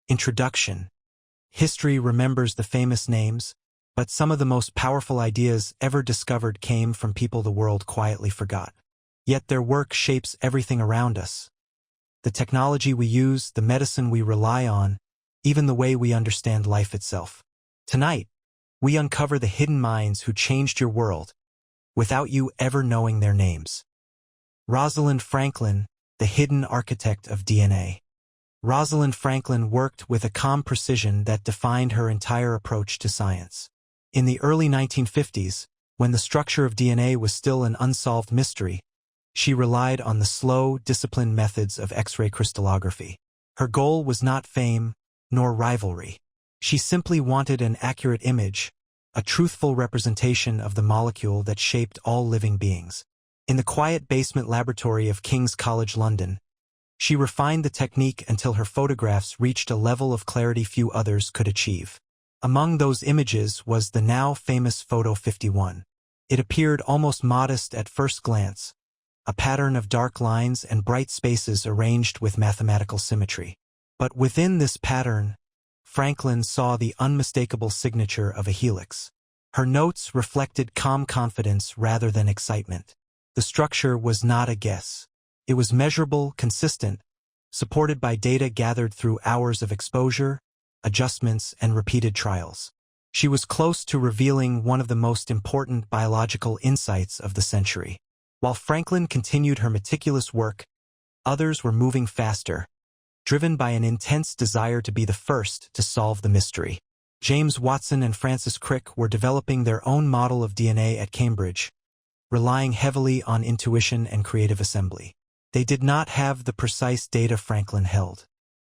Introduction. History remembers the famous names, but some of the most powerful ideas ever discovered came from people the world quietly forgot. Yet their work shapes everything around us. The technology we use, the medicine we rely on, even the way we understand life itself. Tonight, we uncover the hidden minds who changed your world, without you ever knowing their names. Rosalind Franklin, the hidden architect of DNA. Rosalind Franklin worked with a calm precision that defined her entire approach to science. In the early 1950s, when the structure of DNA was still an unsolved mystery, she relied on the slow, disciplined methods of X-ray crystallography. Her goal was not fame, nor rivalry. She simply wanted an accurate image, a truthful representation of the molecule that shaped all living beings. In the quiet basement laboratory of King's College London, she refined the technique until her photographs reached a level of clarity few others could achieve. Among those images was the now famous Photo 51. It appeared almost modest at first glance, a pattern of dark lines and bright spaces arranged with mathematical symmetry. But within this pattern, Franklin saw the unmistakable signature of a helix. Her notes reflected calm confidence rather than excitement. The structure was not a guess. It was measurable, consistent, supported by data gathered through hours of exposure, adjustments, and repeated trials. She was close to revealing one of the most important biological insights of the century. While Franklin continued her meticulous work, others were moving faster, driven by an intense desire to be the first to solve the mystery. James Watson and Francis Crick were developing their own model of DNA at Cambridge, relying heavily on intuition and creative assembly. They did not have the precise data Franklin held.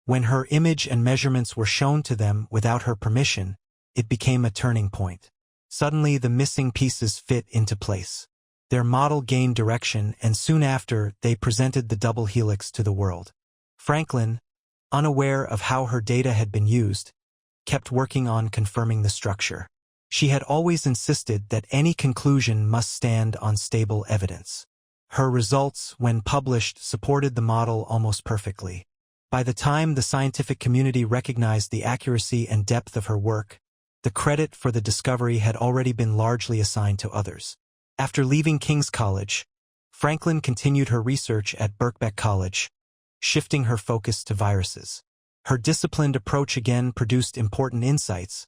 When her image and measurements were shown to them without her permission, it became a turning point. Suddenly, the missing pieces fit into place. Their model gained direction, and soon after, they presented the double helix to the world. Franklin, unaware of how her data had been used, kept working on confirming the structure. She had always insisted that any conclusion must stand on stable evidence. Her results, when published, supported the model almost perfectly. By the time the scientific community recognized the accuracy and depth of her work, the credit for the discovery had already been largely assigned to others. After leaving King's College, Franklin continued her research at Birkbeck College, shifting her focus to viruses. Her disciplined approach again produced important insights,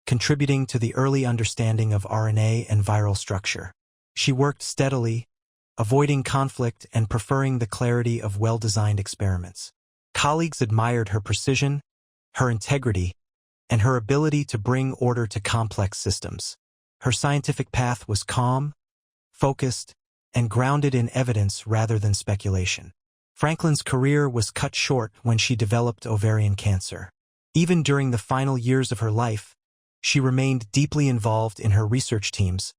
contributing to the early understanding of RNA and viral structure. She worked steadily, avoiding conflict and preferring the clarity of well-designed experiments. Colleagues admired her precision, her integrity, and her ability to bring order to complex systems. Her scientific path was calm, focused, and grounded in evidence rather than speculation. Franklin's career was cut short when she developed ovarian cancer. Even during the final years of her life, she remained deeply involved in her research teams,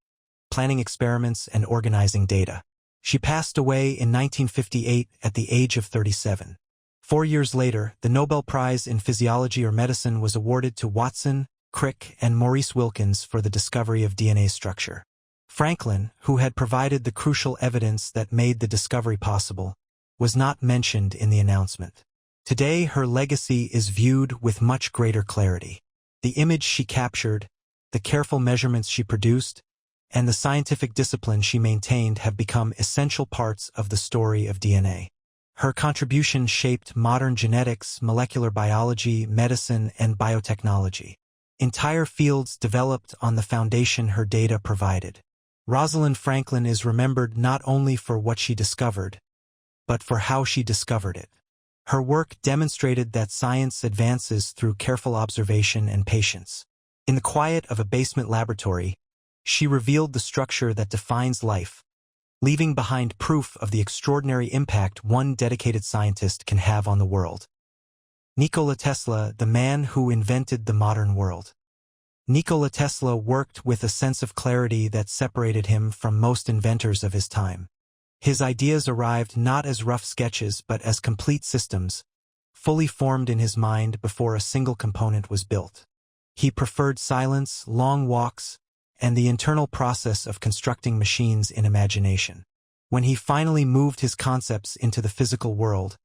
planning experiments and organizing data. She passed away in 1958 at the age of 37. 4 years later, the Nobel Prize in Physiology or Medicine was awarded to Watson, Crick, and Maurice Wilkins for the discovery of DNA structure. Franklin, who had provided the crucial evidence that made the discovery possible, was not mentioned in the announcement. Today, her legacy is viewed with much greater clarity. The image she captured, the careful measurements she produced, and the scientific discipline she maintained have become essential parts of the story of DNA. Her contribution shaped modern genetics, molecular biology, medicine, and biotechnology. Entire fields developed on the foundation her data provided. Rosalind Franklin is remembered not only for what she discovered, but for how she discovered it. Her work demonstrated that science advances through careful observation and patience. In the quiet of a basement laboratory, she revealed the structure that defines life, leaving behind proof of the extraordinary impact one dedicated scientist can have on the world. Nikola Tesla, the man who invented the modern world. Nikola Tesla worked with a sense of clarity that separated him from most inventors of his time. His ideas arrived not as rough sketches but as complete systems, fully formed in his mind before a single component was built. He preferred silence, long walks, and the internal process of constructing machines in imagination. When he finally moved his concepts into the physical world,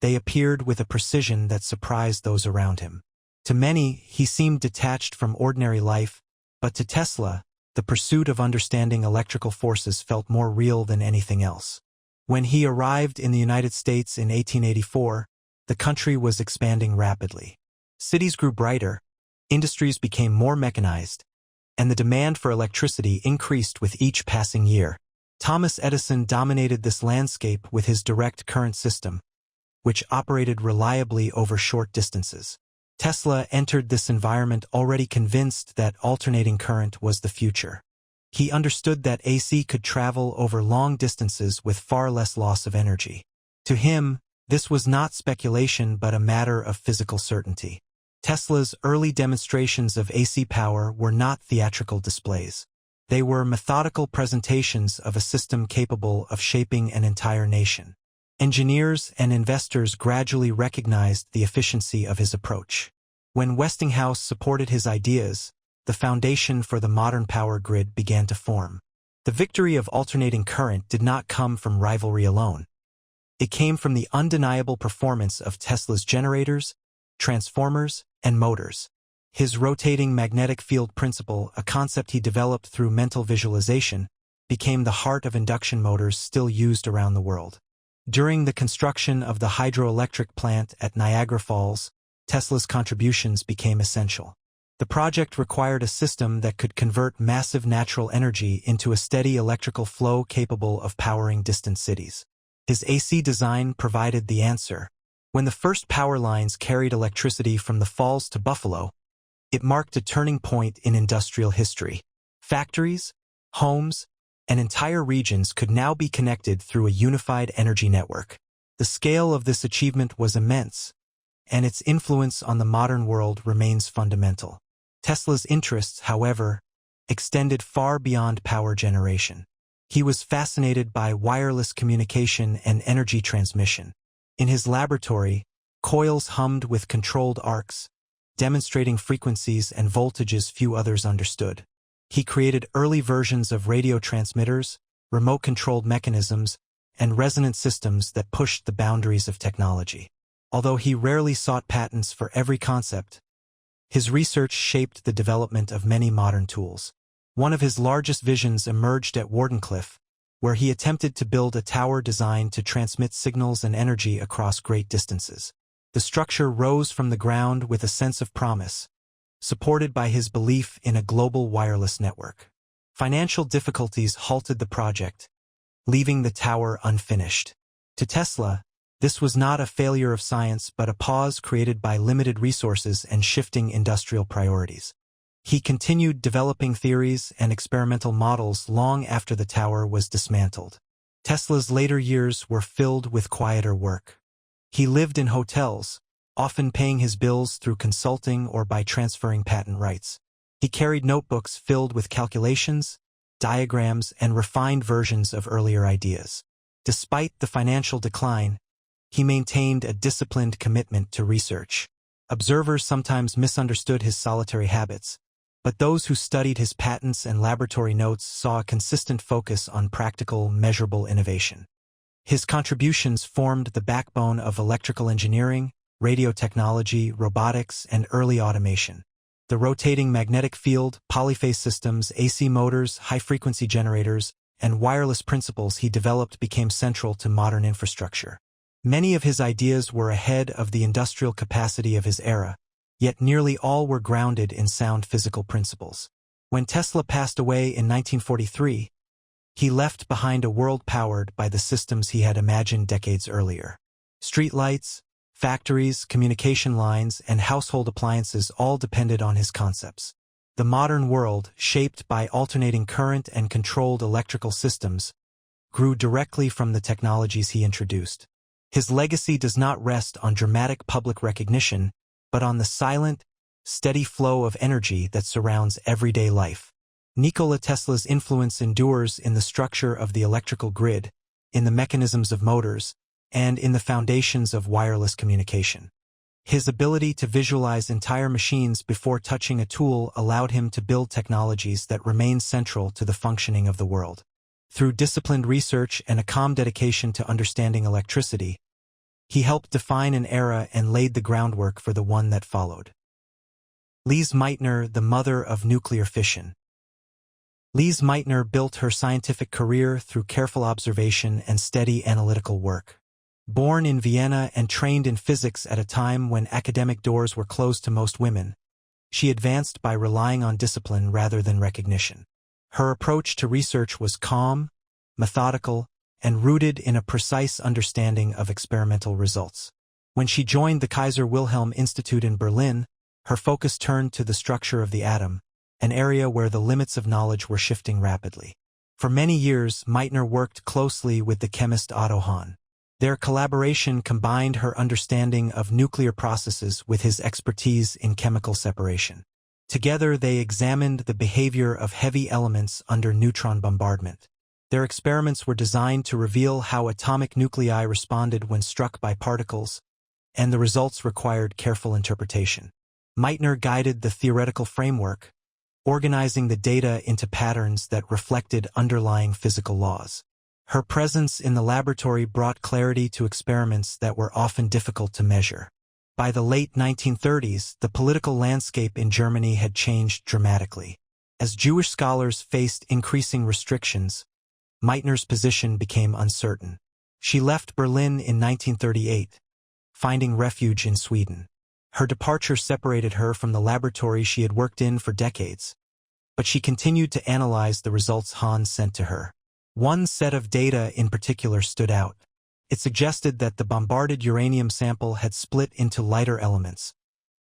they appeared with a precision that surprised those around him. To many, he seemed detached from ordinary life, but to Tesla, the pursuit of understanding electrical forces felt more real than anything else. When he arrived in the United States in 1884, the country was expanding rapidly. Cities grew brighter, industries became more mechanized, and the demand for electricity increased with each passing year. Thomas Edison dominated this landscape with his direct current system, which operated reliably over short distances. Tesla entered this environment already convinced that alternating current was the future. He understood that AC could travel over long distances with far less loss of energy. To him, this was not speculation but a matter of physical certainty. Tesla's early demonstrations of AC power were not theatrical displays. They were methodical presentations of a system capable of shaping an entire nation. Engineers and investors gradually recognized the efficiency of his approach. When Westinghouse supported his ideas, the foundation for the modern power grid began to form. The victory of alternating current did not come from rivalry alone. It came from the undeniable performance of Tesla's generators, transformers, and motors. His rotating magnetic field principle, a concept he developed through mental visualization, became the heart of induction motors still used around the world. During the construction of the hydroelectric plant at Niagara Falls, Tesla's contributions became essential. The project required a system that could convert massive natural energy into a steady electrical flow capable of powering distant cities. His AC design provided the answer. When the first power lines carried electricity from the falls to Buffalo, it marked a turning point in industrial history. Factories, homes, and entire regions could now be connected through a unified energy network. The scale of this achievement was immense, and its influence on the modern world remains fundamental. Tesla's interests, however, extended far beyond power generation. He was fascinated by wireless communication and energy transmission. In his laboratory, coils hummed with controlled arcs, demonstrating frequencies and voltages few others understood. He created early versions of radio transmitters, remote-controlled mechanisms, and resonant systems that pushed the boundaries of technology. Although he rarely sought patents for every concept, his research shaped the development of many modern tools. One of his largest visions emerged at Wardenclyffe, where he attempted to build a tower designed to transmit signals and energy across great distances. The structure rose from the ground with a sense of promise, supported by his belief in a global wireless network. Financial difficulties halted the project, leaving the tower unfinished. To Tesla, this was not a failure of science but a pause created by limited resources and shifting industrial priorities. He continued developing theories and experimental models long after the tower was dismantled. Tesla's later years were filled with quieter work. He lived in hotels, often paying his bills through consulting or by transferring patent rights. He carried notebooks filled with calculations, diagrams, and refined versions of earlier ideas. Despite the financial decline, he maintained a disciplined commitment to research. Observers sometimes misunderstood his solitary habits, but those who studied his patents and laboratory notes saw a consistent focus on practical, measurable innovation. His contributions formed the backbone of electrical engineering, radio technology, robotics, and early automation. The rotating magnetic field, polyphase systems, AC motors, high-frequency generators, and wireless principles he developed became central to modern infrastructure. Many of his ideas were ahead of the industrial capacity of his era, yet nearly all were grounded in sound physical principles. When Tesla passed away in 1943, he left behind a world powered by the systems he had imagined decades earlier. Streetlights, factories, communication lines, and household appliances all depended on his concepts. The modern world, shaped by alternating current and controlled electrical systems, grew directly from the technologies he introduced. His legacy does not rest on dramatic public recognition, but on the silent, steady flow of energy that surrounds everyday life. Nikola Tesla's influence endures in the structure of the electrical grid, in the mechanisms of motors, and in the foundations of wireless communication. His ability to visualize entire machines before touching a tool allowed him to build technologies that remain central to the functioning of the world. Through disciplined research and a calm dedication to understanding electricity, he helped define an era and laid the groundwork for the one that followed. Lise Meitner, the mother of nuclear fission. Lise Meitner built her scientific career through careful observation and steady analytical work. Born in Vienna and trained in physics at a time when academic doors were closed to most women, she advanced by relying on discipline rather than recognition. Her approach to research was calm, methodical, and rooted in a precise understanding of experimental results. When she joined the Kaiser Wilhelm Institute in Berlin, her focus turned to the structure of the atom, an area where the limits of knowledge were shifting rapidly. For many years, Meitner worked closely with the chemist Otto Hahn. Their collaboration combined her understanding of nuclear processes with his expertise in chemical separation. Together, they examined the behavior of heavy elements under neutron bombardment. Their experiments were designed to reveal how atomic nuclei responded when struck by particles, and the results required careful interpretation. Meitner guided the theoretical framework, organizing the data into patterns that reflected underlying physical laws. Her presence in the laboratory brought clarity to experiments that were often difficult to measure. By the late 1930s, the political landscape in Germany had changed dramatically. As Jewish scholars faced increasing restrictions, Meitner's position became uncertain. She left Berlin in 1938, finding refuge in Sweden. Her departure separated her from the laboratory she had worked in for decades, but she continued to analyze the results Hahn sent to her. One set of data in particular stood out. It suggested that the bombarded uranium sample had split into lighter elements,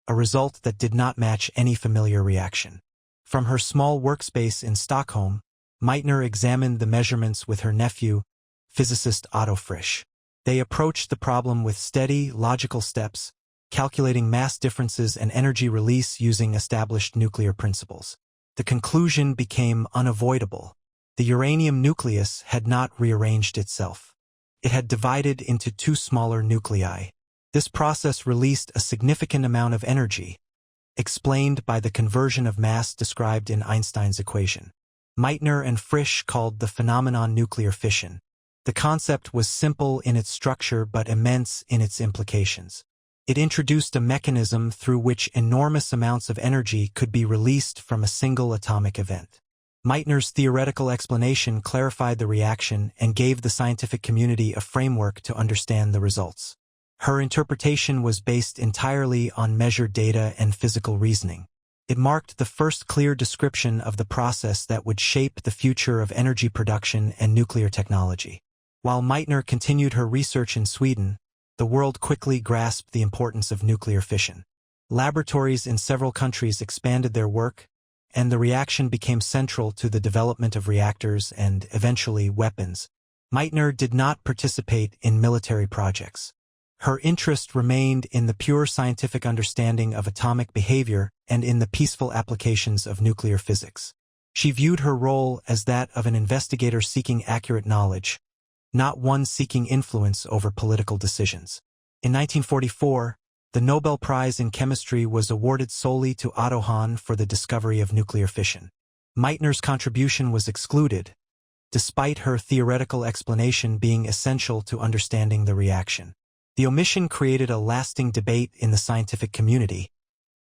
a result that did not match any familiar reaction. From her small workspace in Stockholm, Meitner examined the measurements with her nephew, physicist Otto Frisch. They approached the problem with steady, logical steps, calculating mass differences and energy release using established nuclear principles. The conclusion became unavoidable. The uranium nucleus had not rearranged itself. It had divided into two smaller nuclei. This process released a significant amount of energy, explained by the conversion of mass described in Einstein's equation. Meitner and Frisch called the phenomenon nuclear fission. The concept was simple in its structure but immense in its implications. It introduced a mechanism through which enormous amounts of energy could be released from a single atomic event. Meitner's theoretical explanation clarified the reaction and gave the scientific community a framework to understand the results. Her interpretation was based entirely on measured data and physical reasoning. It marked the first clear description of the process that would shape the future of energy production and nuclear technology. While Meitner continued her research in Sweden, the world quickly grasped the importance of nuclear fission. Laboratories in several countries expanded their work, and the reaction became central to the development of reactors and, eventually, weapons. Meitner did not participate in military projects. Her interest remained in the pure scientific understanding of atomic behavior and in the peaceful applications of nuclear physics. She viewed her role as that of an investigator seeking accurate knowledge, not one seeking influence over political decisions. In 1944, the Nobel Prize in Chemistry was awarded solely to Otto Hahn for the discovery of nuclear fission. Meitner's contribution was excluded, despite her theoretical explanation being essential to understanding the reaction. The omission created a lasting debate in the scientific community,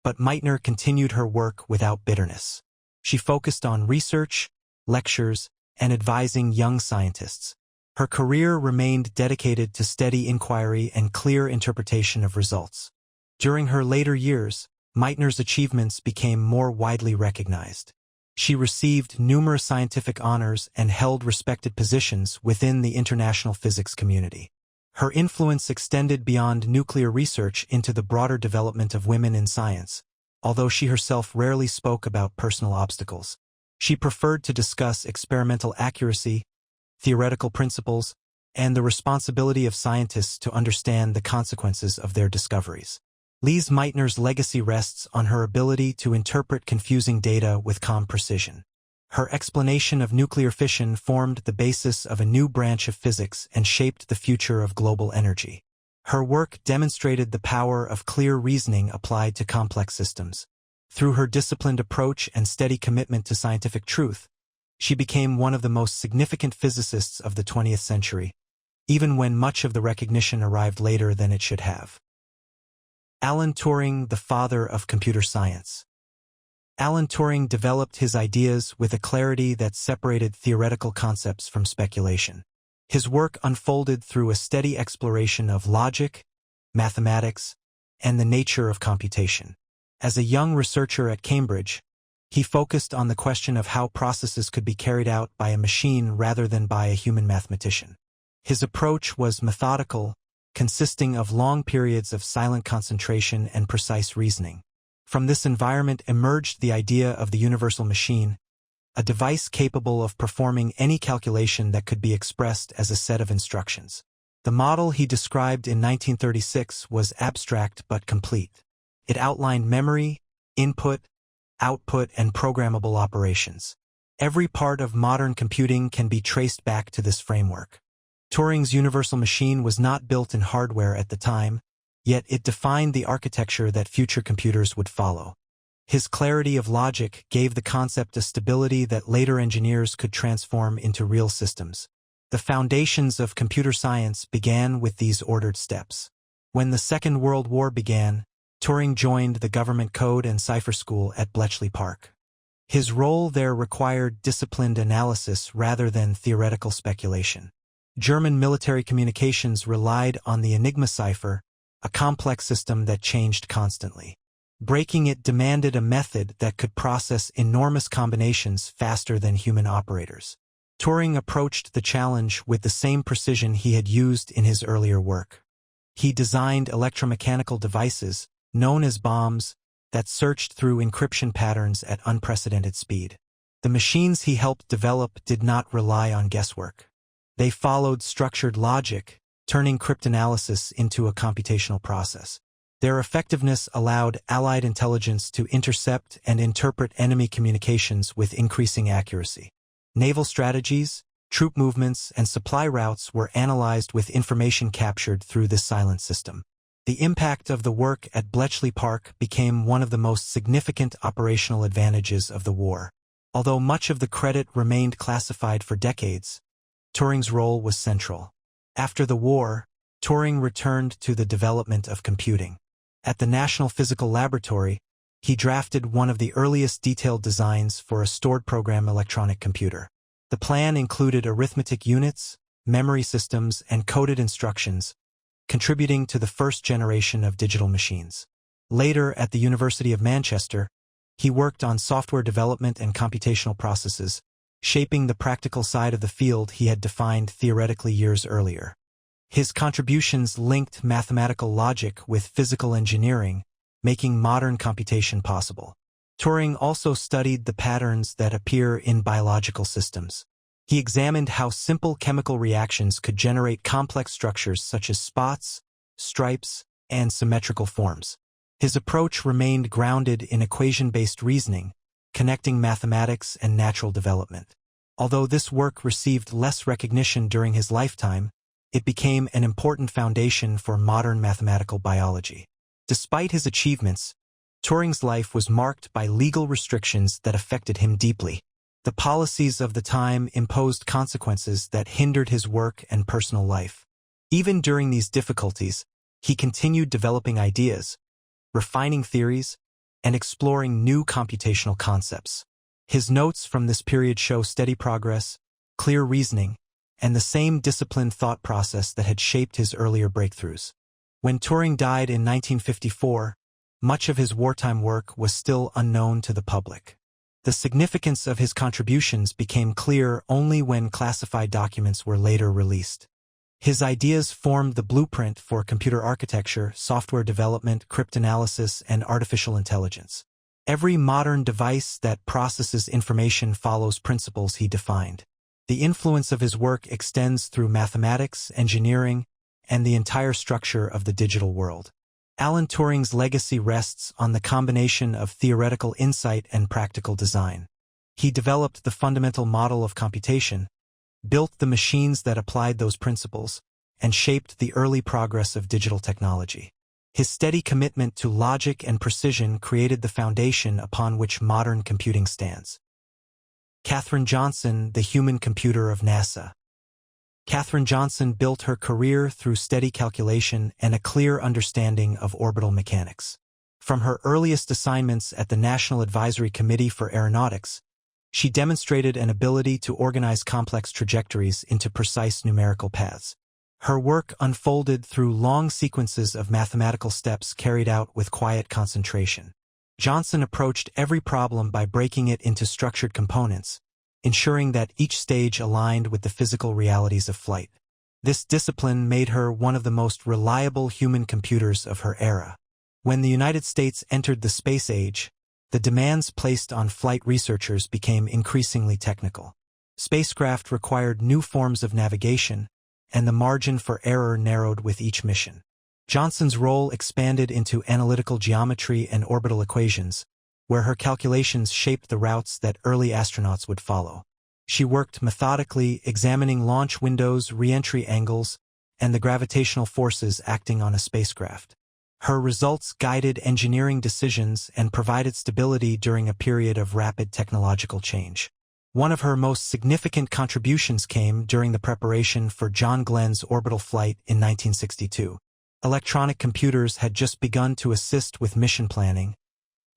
but Meitner continued her work without bitterness. She focused on research, lectures, and advising young scientists. Her career remained dedicated to steady inquiry and clear interpretation of results. During her later years, Meitner's achievements became more widely recognized. She received numerous scientific honors and held respected positions within the international physics community. Her influence extended beyond nuclear research into the broader development of women in science, although she herself rarely spoke about personal obstacles. She preferred to discuss experimental accuracy, theoretical principles, and the responsibility of scientists to understand the consequences of their discoveries. Lise Meitner's legacy rests on her ability to interpret confusing data with calm precision. Her explanation of nuclear fission formed the basis of a new branch of physics and shaped the future of global energy. Her work demonstrated the power of clear reasoning applied to complex systems. Through her disciplined approach and steady commitment to scientific truth, she became one of the most significant physicists of the 20th century, even when much of the recognition arrived later than it should have. Alan Turing, the father of computer science. Alan Turing developed his ideas with a clarity that separated theoretical concepts from speculation. His work unfolded through a steady exploration of logic, mathematics, and the nature of computation. As a young researcher at Cambridge, he focused on the question of how processes could be carried out by a machine rather than by a human mathematician. His approach was methodical, consisting of long periods of silent concentration and precise reasoning. From this environment emerged the idea of the universal machine, a device capable of performing any calculation that could be expressed as a set of instructions. The model he described in 1936 was abstract but complete. It outlined memory, input, output, and programmable operations. Every part of modern computing can be traced back to this framework. Turing's universal machine was not built in hardware at the time, yet it defined the architecture that future computers would follow. His clarity of logic gave the concept a stability that later engineers could transform into real systems. The foundations of computer science began with these ordered steps. When the Second World War began, Turing joined the government code and cipher school at Bletchley Park. His role there required disciplined analysis rather than theoretical speculation. German military communications relied on the Enigma cipher, a complex system that changed constantly. Breaking it demanded a method that could process enormous combinations faster than human operators. Turing approached the challenge with the same precision he had used in his earlier work. He designed electromechanical devices, known as bombs, that searched through encryption patterns at unprecedented speed. The machines he helped develop did not rely on guesswork. They followed structured logic, turning cryptanalysis into a computational process. Their effectiveness allowed Allied intelligence to intercept and interpret enemy communications with increasing accuracy. Naval strategies, troop movements, and supply routes were analyzed with information captured through this silent system. The impact of the work at Bletchley Park became one of the most significant operational advantages of the war. Although much of the credit remained classified for decades, Turing's role was central. After the war, Turing returned to the development of computing. At the National Physical Laboratory, he drafted one of the earliest detailed designs for a stored program electronic computer. The plan included arithmetic units, memory systems, and coded instructions, contributing to the first generation of digital machines. Later, at the University of Manchester, he worked on software development and computational processes, shaping the practical side of the field he had defined theoretically years earlier. His contributions linked mathematical logic with physical engineering, making modern computation possible. Turing also studied the patterns that appear in biological systems. He examined how simple chemical reactions could generate complex structures such as spots, stripes, and symmetrical forms. His approach remained grounded in equation-based reasoning, connecting mathematics and natural development. Although this work received less recognition during his lifetime, it became an important foundation for modern mathematical biology. Despite his achievements, Turing's life was marked by legal restrictions that affected him deeply. The policies of the time imposed consequences that hindered his work and personal life. Even during these difficulties, he continued developing ideas, refining theories, and exploring new computational concepts. His notes from this period show steady progress, clear reasoning, and the same disciplined thought process that had shaped his earlier breakthroughs. When Turing died in 1954, much of his wartime work was still unknown to the public. The significance of his contributions became clear only when classified documents were later released. His ideas formed the blueprint for computer architecture, software development, cryptanalysis, and artificial intelligence. Every modern device that processes information follows principles he defined. The influence of his work extends through mathematics, engineering, and the entire structure of the digital world. Alan Turing's legacy rests on the combination of theoretical insight and practical design. He developed the fundamental model of computation, built the machines that applied those principles, and shaped the early progress of digital technology. His steady commitment to logic and precision created the foundation upon which modern computing stands. Katherine Johnson, the human computer of NASA. Katherine Johnson built her career through steady calculation and a clear understanding of orbital mechanics. From her earliest assignments at the National Advisory Committee for Aeronautics, she demonstrated an ability to organize complex trajectories into precise numerical paths. Her work unfolded through long sequences of mathematical steps carried out with quiet concentration. Johnson approached every problem by breaking it into structured components, ensuring that each stage aligned with the physical realities of flight. This discipline made her one of the most reliable human computers of her era. When the United States entered the space age, the demands placed on flight researchers became increasingly technical. Spacecraft required new forms of navigation, and the margin for error narrowed with each mission. Johnson's role expanded into analytical geometry and orbital equations, where her calculations shaped the routes that early astronauts would follow. She worked methodically, examining launch windows, re-entry angles, and the gravitational forces acting on a spacecraft. Her results guided engineering decisions and provided stability during a period of rapid technological change. One of her most significant contributions came during the preparation for John Glenn's orbital flight in 1962. Electronic computers had just begun to assist with mission planning,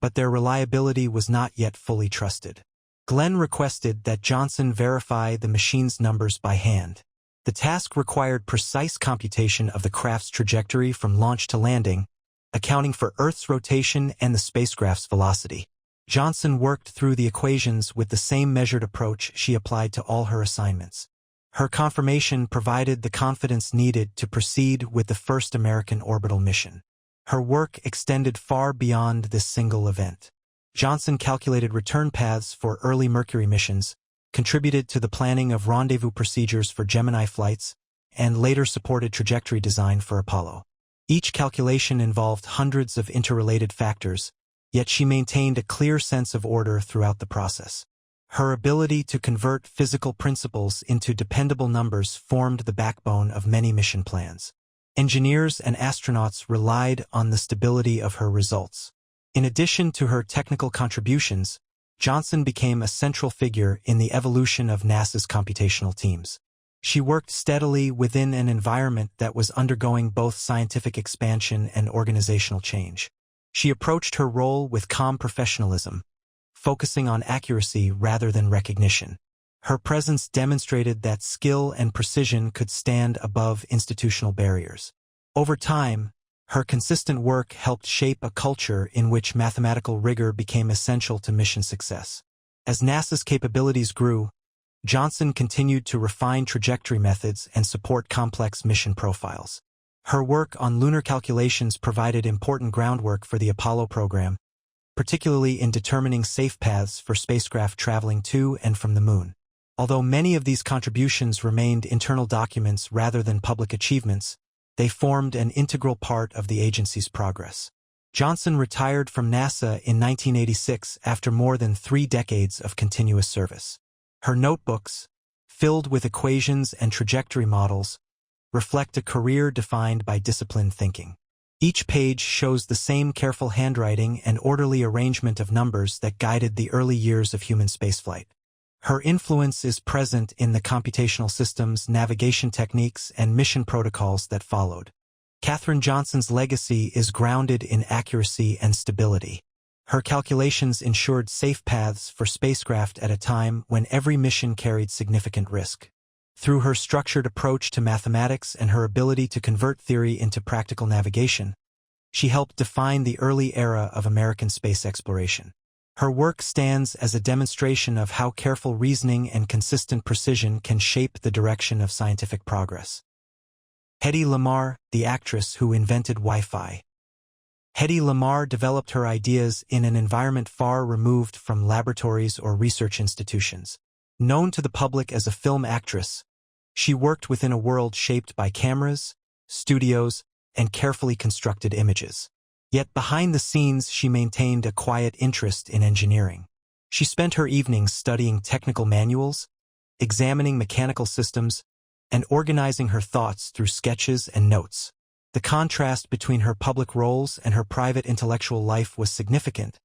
but their reliability was not yet fully trusted. Glenn requested that Johnson verify the machine's numbers by hand. The task required precise computation of the craft's trajectory from launch to landing, accounting for Earth's rotation and the spacecraft's velocity. Johnson worked through the equations with the same measured approach she applied to all her assignments. Her confirmation provided the confidence needed to proceed with the first American orbital mission. Her work extended far beyond this single event. Johnson calculated return paths for early Mercury missions, contributed to the planning of rendezvous procedures for Gemini flights, and later supported trajectory design for Apollo. Each calculation involved hundreds of interrelated factors, yet she maintained a clear sense of order throughout the process. Her ability to convert physical principles into dependable numbers formed the backbone of many mission plans. Engineers and astronauts relied on the stability of her results. In addition to her technical contributions, Johnson became a central figure in the evolution of NASA's computational teams. She worked steadily within an environment that was undergoing both scientific expansion and organizational change. She approached her role with calm professionalism, focusing on accuracy rather than recognition. Her presence demonstrated that skill and precision could stand above institutional barriers. Over time, her consistent work helped shape a culture in which mathematical rigor became essential to mission success. As NASA's capabilities grew, Johnson continued to refine trajectory methods and support complex mission profiles. Her work on lunar calculations provided important groundwork for the Apollo program, particularly in determining safe paths for spacecraft traveling to and from the Moon. Although many of these contributions remained internal documents rather than public achievements, they formed an integral part of the agency's progress. Johnson retired from NASA in 1986 after more than 3 decades of continuous service. Her notebooks, filled with equations and trajectory models, reflect a career defined by disciplined thinking. Each page shows the same careful handwriting and orderly arrangement of numbers that guided the early years of human spaceflight. Her influence is present in the computational systems, navigation techniques, and mission protocols that followed. Katherine Johnson's legacy is grounded in accuracy and stability. Her calculations ensured safe paths for spacecraft at a time when every mission carried significant risk. Through her structured approach to mathematics and her ability to convert theory into practical navigation, she helped define the early era of American space exploration. Her work stands as a demonstration of how careful reasoning and consistent precision can shape the direction of scientific progress. Hedy Lamarr, the actress who invented Wi-Fi. Hedy Lamarr developed her ideas in an environment far removed from laboratories or research institutions. Known to the public as a film actress, she worked within a world shaped by cameras, studios, and carefully constructed images. Yet behind the scenes she maintained a quiet interest in engineering. She spent her evenings studying technical manuals, examining mechanical systems, and organizing her thoughts through sketches and notes. The contrast between her public roles and her private intellectual life was significant,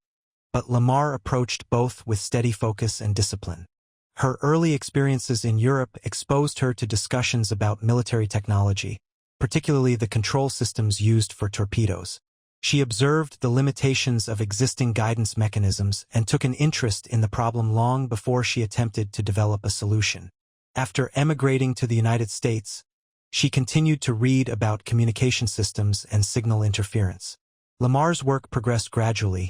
but Lamarr approached both with steady focus and discipline. Her early experiences in Europe exposed her to discussions about military technology, particularly the control systems used for torpedoes. She observed the limitations of existing guidance mechanisms and took an interest in the problem long before she attempted to develop a solution. After emigrating to the United States, she continued to read about communication systems and signal interference. Lamarr's work progressed gradually,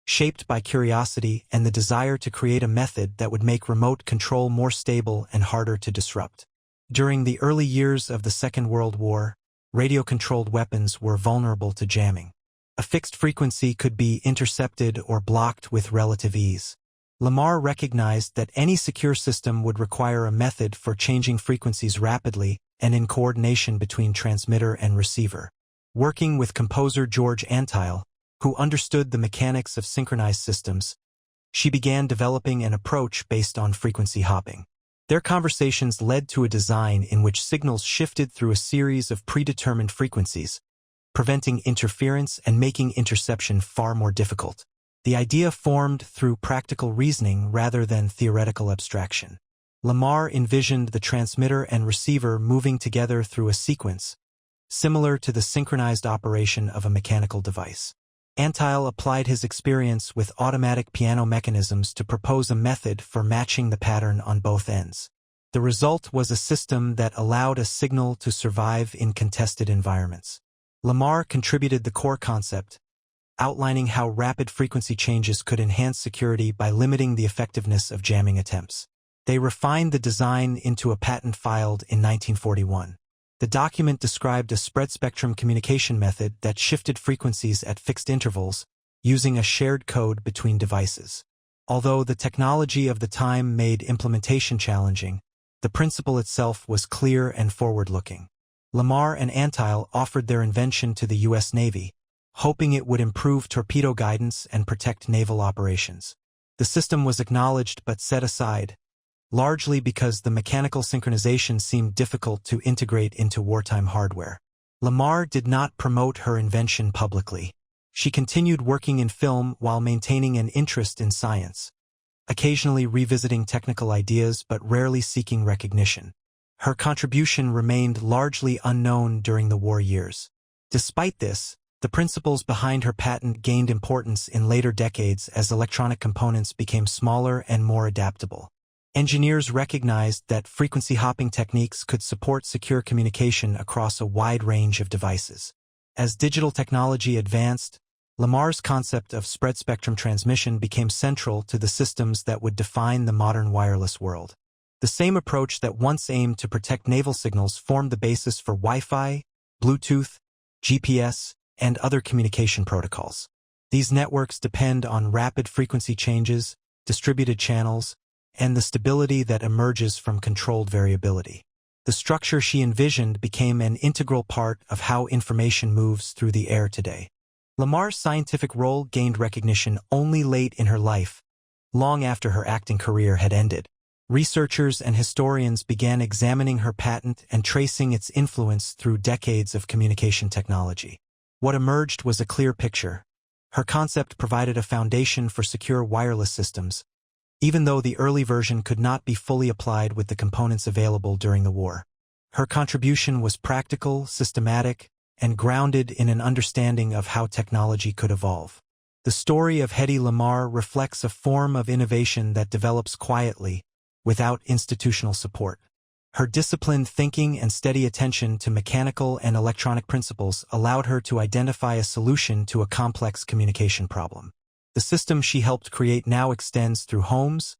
shaped by curiosity and the desire to create a method that would make remote control more stable and harder to disrupt. During the early years of the Second World War, radio-controlled weapons were vulnerable to jamming. A fixed frequency could be intercepted or blocked with relative ease. Lamarr recognized that any secure system would require a method for changing frequencies rapidly and in coordination between transmitter and receiver. Working with composer George Antheil, who understood the mechanics of synchronized systems, she began developing an approach based on frequency hopping. Their conversations led to a design in which signals shifted through a series of predetermined frequencies, preventing interference and making interception far more difficult. The idea formed through practical reasoning rather than theoretical abstraction. Lamarr envisioned the transmitter and receiver moving together through a sequence, similar to the synchronized operation of a mechanical device. Antheil applied his experience with automatic piano mechanisms to propose a method for matching the pattern on both ends. The result was a system that allowed a signal to survive in contested environments. Lamarr contributed the core concept, outlining how rapid frequency changes could enhance security by limiting the effectiveness of jamming attempts. They refined the design into a patent filed in 1941. The document described a spread-spectrum communication method that shifted frequencies at fixed intervals, using a shared code between devices. Although the technology of the time made implementation challenging, the principle itself was clear and forward-looking. Lamarr and Antheil offered their invention to the U.S. Navy, hoping it would improve torpedo guidance and protect naval operations. The system was acknowledged but set aside, largely because the mechanical synchronization seemed difficult to integrate into wartime hardware. Lamarr did not promote her invention publicly. She continued working in film while maintaining an interest in science, occasionally revisiting technical ideas but rarely seeking recognition. Her contribution remained largely unknown during the war years. Despite this, the principles behind her patent gained importance in later decades as electronic components became smaller and more adaptable. Engineers recognized that frequency hopping techniques could support secure communication across a wide range of devices. As digital technology advanced, Lamarr's concept of spread-spectrum transmission became central to the systems that would define the modern wireless world. The same approach that once aimed to protect naval signals formed the basis for Wi-Fi, Bluetooth, GPS, and other communication protocols. These networks depend on rapid frequency changes, distributed channels, and the stability that emerges from controlled variability. The structure she envisioned became an integral part of how information moves through the air today. Lamarr's scientific role gained recognition only late in her life, long after her acting career had ended. Researchers and historians began examining her patent and tracing its influence through decades of communication technology. What emerged was a clear picture. Her concept provided a foundation for secure wireless systems, even though the early version could not be fully applied with the components available during the war. Her contribution was practical, systematic, and grounded in an understanding of how technology could evolve. The story of Hedy Lamarr reflects a form of innovation that develops quietly, without institutional support. Her disciplined thinking and steady attention to mechanical and electronic principles allowed her to identify a solution to a complex communication problem. The system she helped create now extends through homes,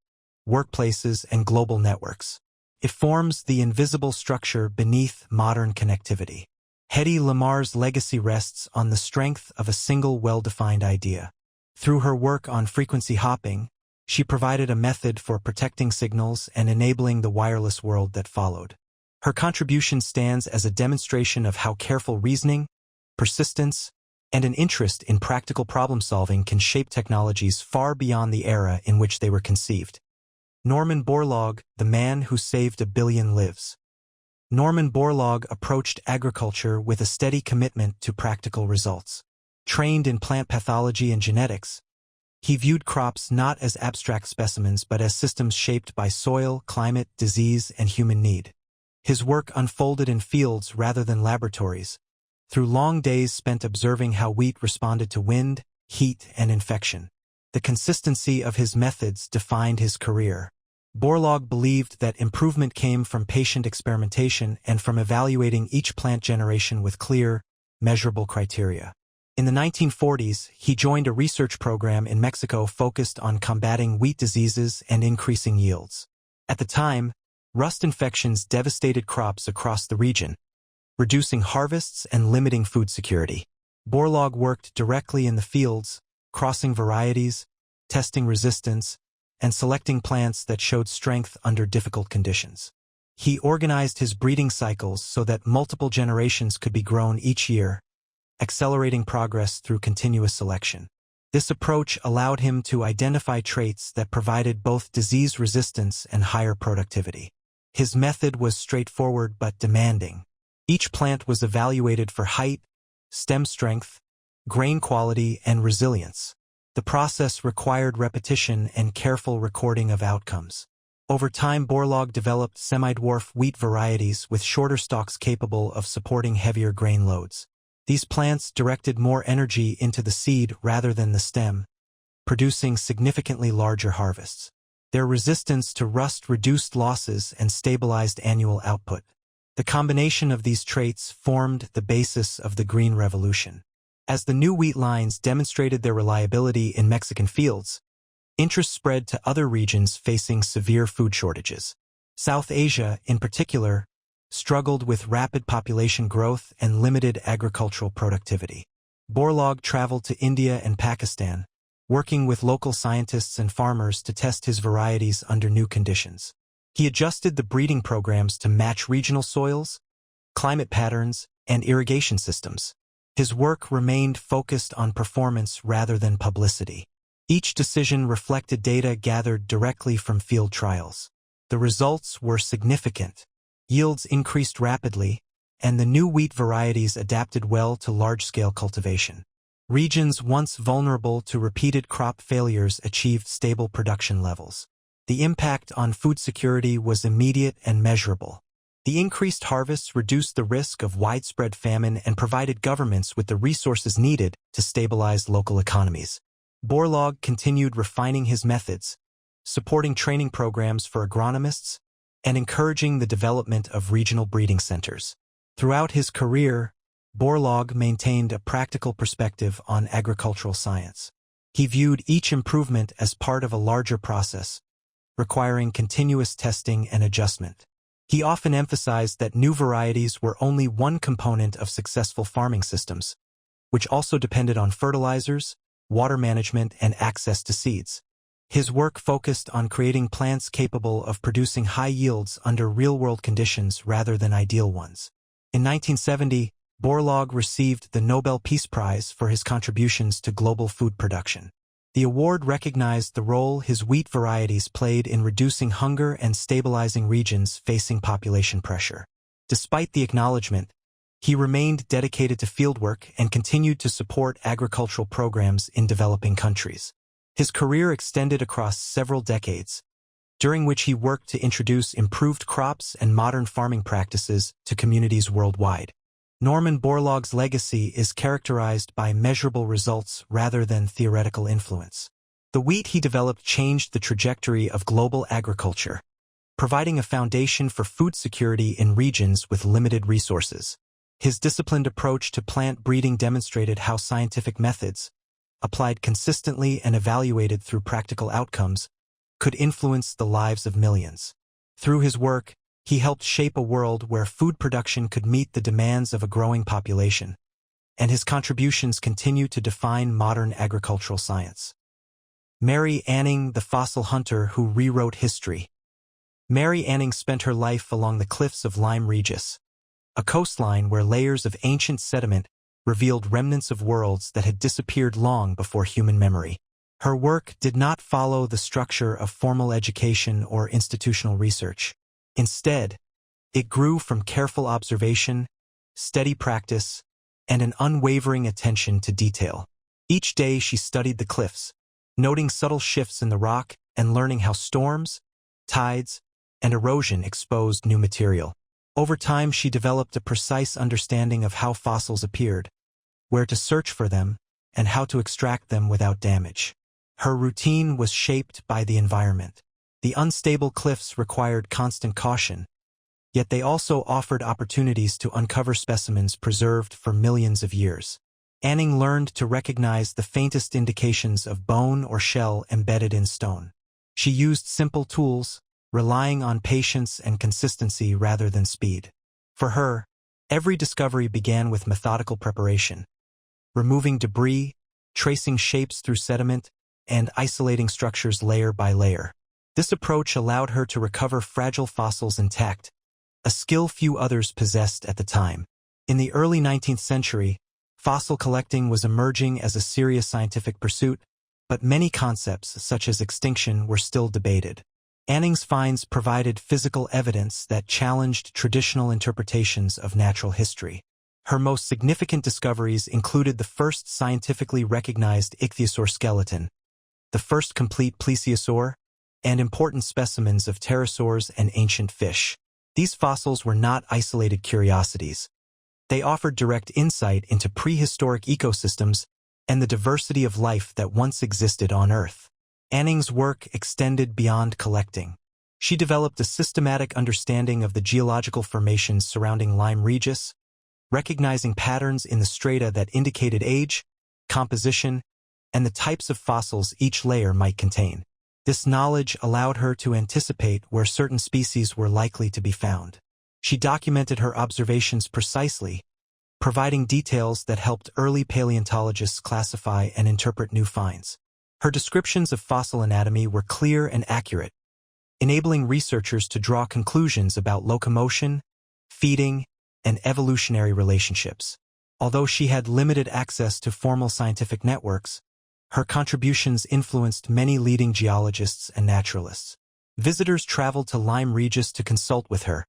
workplaces, and global networks. It forms the invisible structure beneath modern connectivity. Hedy Lamarr's legacy rests on the strength of a single well-defined idea. Through her work on frequency hopping, she provided a method for protecting signals and enabling the wireless world that followed. Her contribution stands as a demonstration of how careful reasoning, persistence, and an interest in practical problem-solving can shape technologies far beyond the era in which they were conceived. Norman Borlaug, the man who saved 1 billion lives. Norman Borlaug approached agriculture with a steady commitment to practical results. Trained in plant pathology and genetics, he viewed crops not as abstract specimens but as systems shaped by soil, climate, disease, and human need. His work unfolded in fields rather than laboratories, through long days spent observing how wheat responded to wind, heat, and infection. The consistency of his methods defined his career. Borlaug believed that improvement came from patient experimentation and from evaluating each plant generation with clear, measurable criteria. In the 1940s, he joined a research program in Mexico focused on combating wheat diseases and increasing yields. At the time, rust infections devastated crops across the region, reducing harvests and limiting food security. Borlaug worked directly in the fields, crossing varieties, testing resistance, and selecting plants that showed strength under difficult conditions. He organized his breeding cycles so that multiple generations could be grown each year, accelerating progress through continuous selection. This approach allowed him to identify traits that provided both disease resistance and higher productivity. His method was straightforward but demanding. Each plant was evaluated for height, stem strength, grain quality, and resilience. The process required repetition and careful recording of outcomes. Over time, Borlaug developed semi-dwarf wheat varieties with shorter stalks capable of supporting heavier grain loads. These plants directed more energy into the seed rather than the stem, producing significantly larger harvests. Their resistance to rust reduced losses and stabilized annual output. The combination of these traits formed the basis of the Green Revolution. As the new wheat lines demonstrated their reliability in Mexican fields, interest spread to other regions facing severe food shortages. South Asia, in particular, struggled with rapid population growth and limited agricultural productivity. Borlaug traveled to India and Pakistan, working with local scientists and farmers to test his varieties under new conditions. He adjusted the breeding programs to match regional soils, climate patterns, and irrigation systems. His work remained focused on performance rather than publicity. Each decision reflected data gathered directly from field trials. The results were significant. Yields increased rapidly, and the new wheat varieties adapted well to large-scale cultivation. Regions once vulnerable to repeated crop failures achieved stable production levels. The impact on food security was immediate and measurable. The increased harvests reduced the risk of widespread famine and provided governments with the resources needed to stabilize local economies. Borlaug continued refining his methods, supporting training programs for agronomists, and encouraging the development of regional breeding centers. Throughout his career, Borlaug maintained a practical perspective on agricultural science. He viewed each improvement as part of a larger process, requiring continuous testing and adjustment. He often emphasized that new varieties were only one component of successful farming systems, which also depended on fertilizers, water management, and access to seeds. His work focused on creating plants capable of producing high yields under real-world conditions rather than ideal ones. In 1970, Borlaug received the Nobel Peace Prize for his contributions to global food production. The award recognized the role his wheat varieties played in reducing hunger and stabilizing regions facing population pressure. Despite the acknowledgement, he remained dedicated to fieldwork and continued to support agricultural programs in developing countries. His career extended across several decades, during which he worked to introduce improved crops and modern farming practices to communities worldwide. Norman Borlaug's legacy is characterized by measurable results rather than theoretical influence. The wheat he developed changed the trajectory of global agriculture, providing a foundation for food security in regions with limited resources. His disciplined approach to plant breeding demonstrated how scientific methods, applied consistently and evaluated through practical outcomes, could influence the lives of millions. Through his work, he helped shape a world where food production could meet the demands of a growing population, and his contributions continue to define modern agricultural science. Mary Anning, the fossil hunter who rewrote history. Mary Anning spent her life along the cliffs of Lyme Regis, a coastline where layers of ancient sediment revealed remnants of worlds that had disappeared long before human memory. Her work did not follow the structure of formal education or institutional research. Instead, it grew from careful observation, steady practice, and an unwavering attention to detail. Each day she studied the cliffs, noting subtle shifts in the rock and learning how storms, tides, and erosion exposed new material. Over time, she developed a precise understanding of how fossils appeared, where to search for them, and how to extract them without damage. Her routine was shaped by the environment. The unstable cliffs required constant caution, yet they also offered opportunities to uncover specimens preserved for millions of years. Anning learned to recognize the faintest indications of bone or shell embedded in stone. She used simple tools, relying on patience and consistency rather than speed. For her, every discovery began with methodical preparation, removing debris, tracing shapes through sediment, and isolating structures layer by layer. This approach allowed her to recover fragile fossils intact, a skill few others possessed at the time. In the early 19th century, fossil collecting was emerging as a serious scientific pursuit, but many concepts, such as extinction, were still debated. Anning's finds provided physical evidence that challenged traditional interpretations of natural history. Her most significant discoveries included the first scientifically recognized ichthyosaur skeleton, the first complete plesiosaur, and important specimens of pterosaurs and ancient fish. These fossils were not isolated curiosities. They offered direct insight into prehistoric ecosystems and the diversity of life that once existed on Earth. Anning's work extended beyond collecting. She developed a systematic understanding of the geological formations surrounding Lyme Regis, recognizing patterns in the strata that indicated age, composition, and the types of fossils each layer might contain. This knowledge allowed her to anticipate where certain species were likely to be found. She documented her observations precisely, providing details that helped early paleontologists classify and interpret new finds. Her descriptions of fossil anatomy were clear and accurate, enabling researchers to draw conclusions about locomotion, feeding, and evolutionary relationships. Although she had limited access to formal scientific networks, her contributions influenced many leading geologists and naturalists. Visitors traveled to Lyme Regis to consult with her,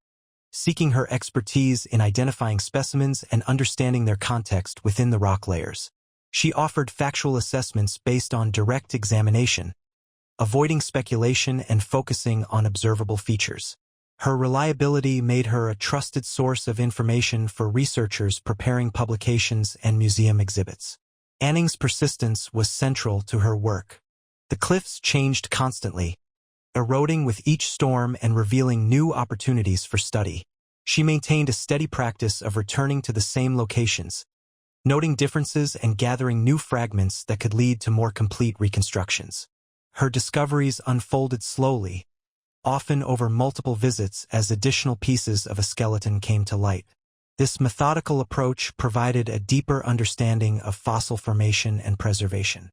seeking her expertise in identifying specimens and understanding their context within the rock layers. She offered factual assessments based on direct examination, avoiding speculation and focusing on observable features. Her reliability made her a trusted source of information for researchers preparing publications and museum exhibits. Anning's persistence was central to her work. The cliffs changed constantly, eroding with each storm and revealing new opportunities for study. She maintained a steady practice of returning to the same locations, noting differences and gathering new fragments that could lead to more complete reconstructions. Her discoveries unfolded slowly, often over multiple visits as additional pieces of a skeleton came to light. This methodical approach provided a deeper understanding of fossil formation and preservation.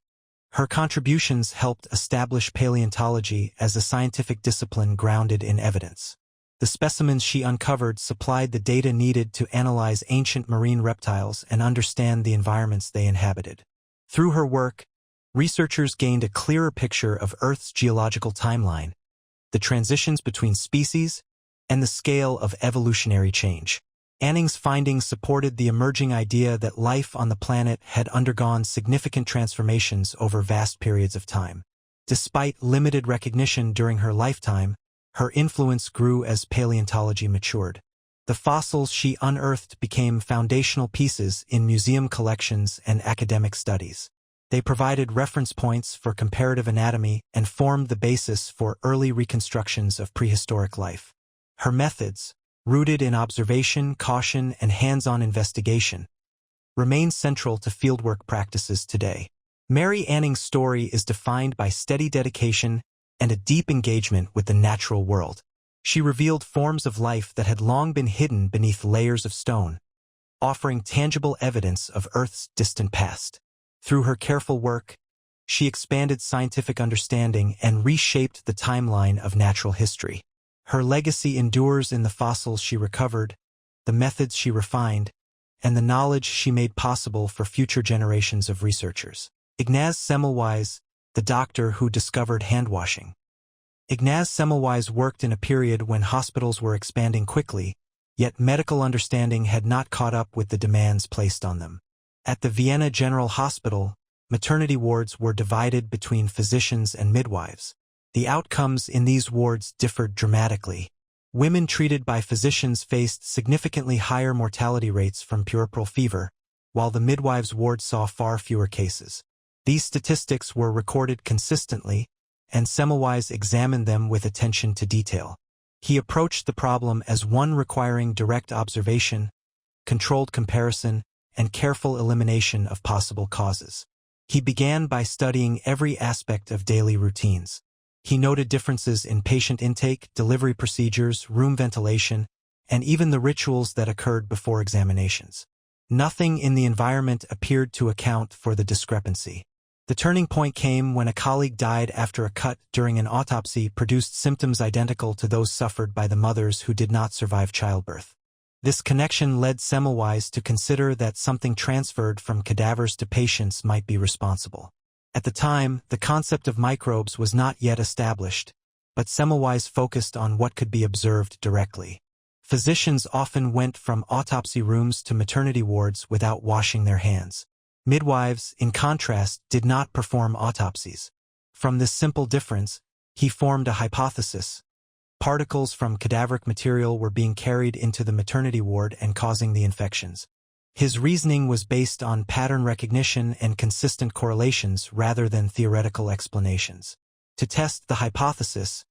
Her contributions helped establish paleontology as a scientific discipline grounded in evidence. The specimens she uncovered supplied the data needed to analyze ancient marine reptiles and understand the environments they inhabited. Through her work, researchers gained a clearer picture of Earth's geological timeline, the transitions between species, and the scale of evolutionary change. Anning's findings supported the emerging idea that life on the planet had undergone significant transformations over vast periods of time. Despite limited recognition during her lifetime, her influence grew as paleontology matured. The fossils she unearthed became foundational pieces in museum collections and academic studies. They provided reference points for comparative anatomy and formed the basis for early reconstructions of prehistoric life. Her methods, rooted in observation, caution, and hands-on investigation, remain central to fieldwork practices today. Mary Anning's story is defined by steady dedication and a deep engagement with the natural world. She revealed forms of life that had long been hidden beneath layers of stone, offering tangible evidence of Earth's distant past. Through her careful work, she expanded scientific understanding and reshaped the timeline of natural history. Her legacy endures in the fossils she recovered, the methods she refined, and the knowledge she made possible for future generations of researchers. Ignaz Semmelweis, the doctor who discovered handwashing. Ignaz Semmelweis worked in a period when hospitals were expanding quickly, yet medical understanding had not caught up with the demands placed on them. At the Vienna General Hospital, maternity wards were divided between physicians and midwives. The outcomes in these wards differed dramatically. Women treated by physicians faced significantly higher mortality rates from puerperal fever, while the midwives' ward saw far fewer cases. These statistics were recorded consistently, and Semmelweis examined them with attention to detail. He approached the problem as one requiring direct observation, controlled comparison, and careful elimination of possible causes. He began by studying every aspect of daily routines. He noted differences in patient intake, delivery procedures, room ventilation, and even the rituals that occurred before examinations. Nothing in the environment appeared to account for the discrepancy. The turning point came when a colleague died after a cut during an autopsy produced symptoms identical to those suffered by the mothers who did not survive childbirth. This connection led Semmelweis to consider that something transferred from cadavers to patients might be responsible. At the time, the concept of microbes was not yet established, but Semmelweis focused on what could be observed directly. Physicians often went from autopsy rooms to maternity wards without washing their hands. Midwives, in contrast, did not perform autopsies. From this simple difference, he formed a hypothesis. Particles from cadaveric material were being carried into the maternity ward and causing the infections. His reasoning was based on pattern recognition and consistent correlations rather than theoretical explanations. To test the hypothesis,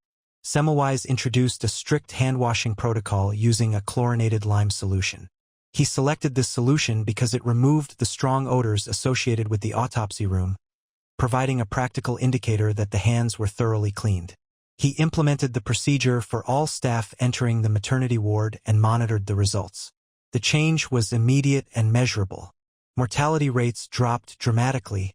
Semmelweis introduced a strict hand-washing protocol using a chlorinated lime solution. He selected this solution because it removed the strong odors associated with the autopsy room, providing a practical indicator that the hands were thoroughly cleaned. He implemented the procedure for all staff entering the maternity ward and monitored the results. The change was immediate and measurable. Mortality rates dropped dramatically,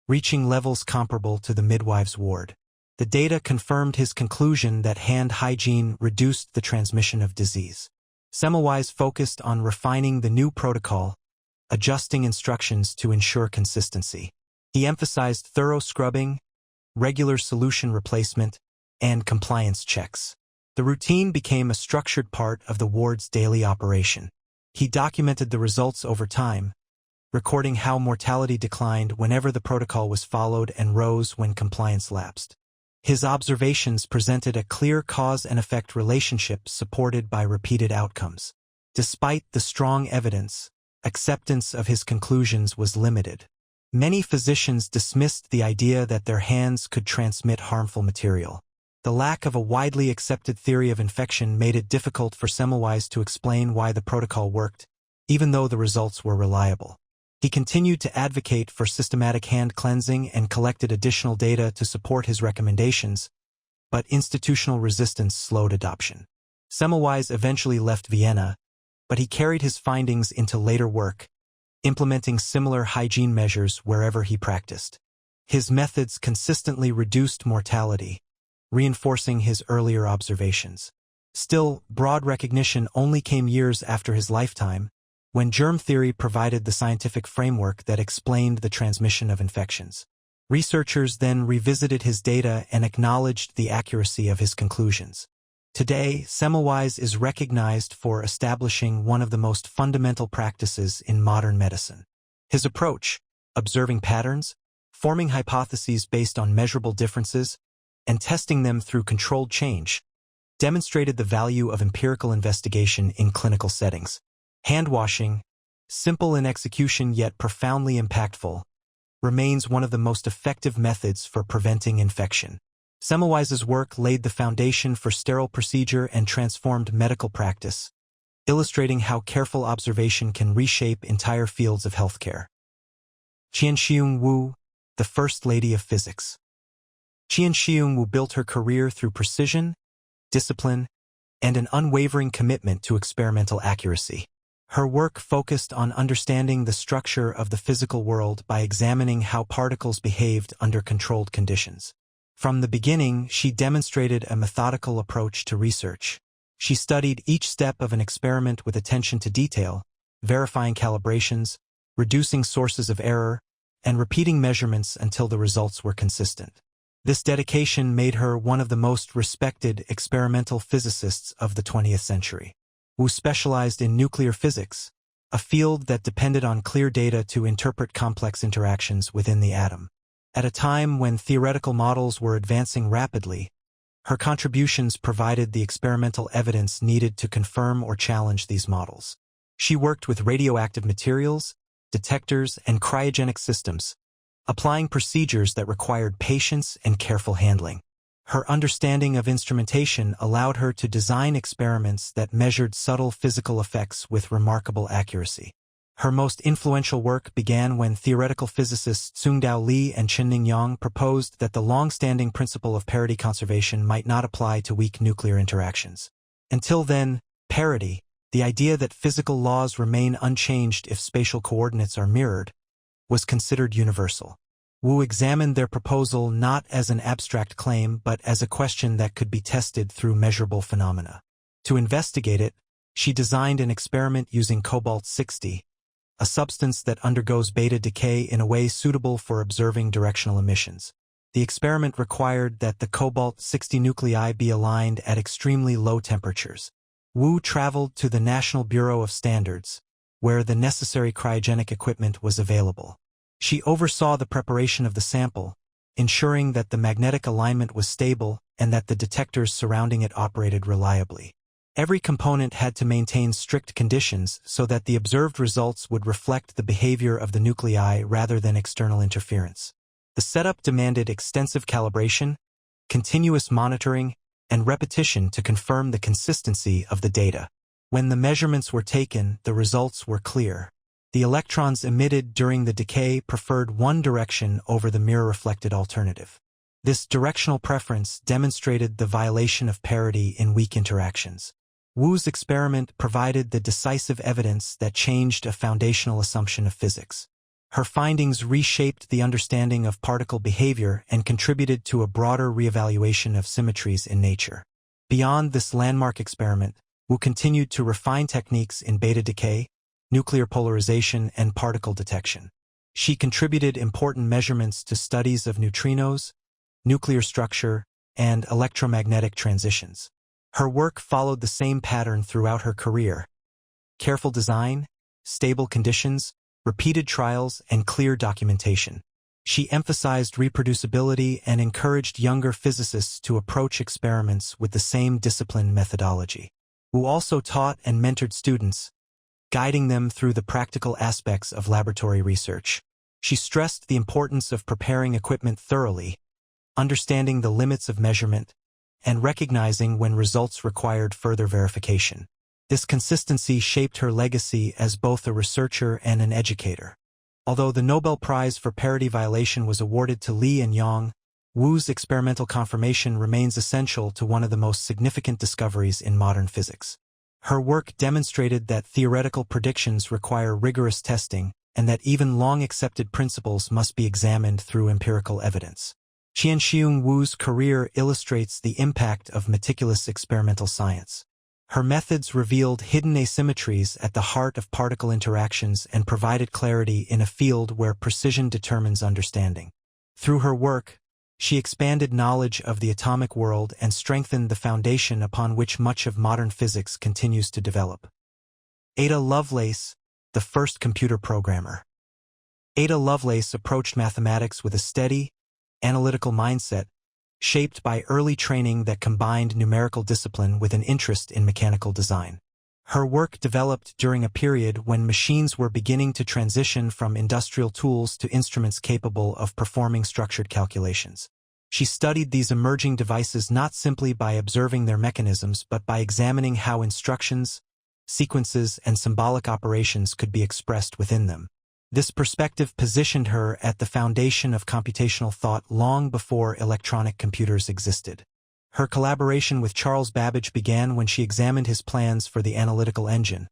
reaching levels comparable to the midwives' ward. The data confirmed his conclusion that hand hygiene reduced the transmission of disease. Semmelweis focused on refining the new protocol, adjusting instructions to ensure consistency. He emphasized thorough scrubbing, regular solution replacement, and compliance checks. The routine became a structured part of the ward's daily operation. He documented the results over time, recording how mortality declined whenever the protocol was followed and rose when compliance lapsed. His observations presented a clear cause and effect relationship supported by repeated outcomes. Despite the strong evidence, acceptance of his conclusions was limited. Many physicians dismissed the idea that their hands could transmit harmful material. The lack of a widely accepted theory of infection made it difficult for Semmelweis to explain why the protocol worked, even though the results were reliable. He continued to advocate for systematic hand cleansing and collected additional data to support his recommendations, but institutional resistance slowed adoption. Semmelweis eventually left Vienna, but he carried his findings into later work, implementing similar hygiene measures wherever he practiced. His methods consistently reduced mortality, reinforcing his earlier observations. Still, broad recognition only came years after his lifetime, when germ theory provided the scientific framework that explained the transmission of infections. Researchers then revisited his data and acknowledged the accuracy of his conclusions. Today, Semmelweis is recognized for establishing one of the most fundamental practices in modern medicine. His approach, observing patterns, forming hypotheses based on measurable differences, and testing them through controlled change, demonstrated the value of empirical investigation in clinical settings. Handwashing, simple in execution yet profoundly impactful, remains one of the most effective methods for preventing infection. Semmelweis's work laid the foundation for sterile procedure and transformed medical practice, illustrating how careful observation can reshape entire fields of healthcare. Chien-Shiung, the First Lady of Physics. Chien-Shiung built her career through precision, discipline, and an unwavering commitment to experimental accuracy. Her work focused on understanding the structure of the physical world by examining how particles behaved under controlled conditions. From the beginning, she demonstrated a methodical approach to research. She studied each step of an experiment with attention to detail, verifying calibrations, reducing sources of error, and repeating measurements until the results were consistent. This dedication made her one of the most respected experimental physicists of the 20th century. Wu specialized in nuclear physics, a field that depended on clear data to interpret complex interactions within the atom. At a time when theoretical models were advancing rapidly, Her contributions provided the experimental evidence needed to confirm or challenge these models. She worked with radioactive materials, detectors, and cryogenic systems, applying procedures that required patience and careful handling. Her understanding of instrumentation allowed her to design experiments that measured subtle physical effects with remarkable accuracy. Her most influential work began when theoretical physicists Tsung-Dao Lee and Chien-Shiung proposed that the long-standing principle of parity conservation might not apply to weak nuclear interactions. Until then, parity, the idea that physical laws remain unchanged if spatial coordinates are mirrored, was considered universal. Wu examined their proposal not as an abstract claim but as a question that could be tested through measurable phenomena. To investigate it, she designed an experiment using cobalt-60, a substance that undergoes beta decay in a way suitable for observing directional emissions. The experiment required that the cobalt-60 nuclei be aligned at extremely low temperatures. Wu traveled to the National Bureau of Standards, where the necessary cryogenic equipment was available. She oversaw the preparation of the sample, ensuring that the magnetic alignment was stable and that the detectors surrounding it operated reliably. Every component had to maintain strict conditions so that the observed results would reflect the behavior of the nuclei rather than external interference. The setup demanded extensive calibration, continuous monitoring, and repetition to confirm the consistency of the data. When the measurements were taken, the results were clear. The electrons emitted during the decay preferred one direction over the mirror-reflected alternative. This directional preference demonstrated the violation of parity in weak interactions. Wu's experiment provided the decisive evidence that changed a foundational assumption of physics. Her findings reshaped the understanding of particle behavior and contributed to a broader reevaluation of symmetries in nature. Beyond this landmark experiment, Wu continued to refine techniques in beta decay, nuclear polarization, and particle detection. She contributed important measurements to studies of neutrinos, nuclear structure, and electromagnetic transitions. Her work followed the same pattern throughout her career: careful design, stable conditions, repeated trials, and clear documentation. She emphasized reproducibility and encouraged younger physicists to approach experiments with the same disciplined methodology. Wu also taught and mentored students, guiding them through the practical aspects of laboratory research. She stressed the importance of preparing equipment thoroughly, understanding the limits of measurement, and recognizing when results required further verification. This consistency shaped her legacy as both a researcher and an educator. Although the Nobel Prize for Parity Violation was awarded to Lee and Yang, Wu's experimental confirmation remains essential to one of the most significant discoveries in modern physics. Her work demonstrated that theoretical predictions require rigorous testing and that even long-accepted principles must be examined through empirical evidence. Chien-Shiung Wu's career illustrates the impact of meticulous experimental science. Her methods revealed hidden asymmetries at the heart of particle interactions and provided clarity in a field where precision determines understanding. Through her work, she expanded knowledge of the atomic world and strengthened the foundation upon which much of modern physics continues to develop. Ada Lovelace, the first computer programmer. Ada Lovelace approached mathematics with a steady, analytical mindset, shaped by early training that combined numerical discipline with an interest in mechanical design. Her work developed during a period when machines were beginning to transition from industrial tools to instruments capable of performing structured calculations. She studied these emerging devices not simply by observing their mechanisms but by examining how instructions, sequences, and symbolic operations could be expressed within them. This perspective positioned her at the foundation of computational thought long before electronic computers existed. Her collaboration with Charles Babbage began when she examined his plans for the analytical engine,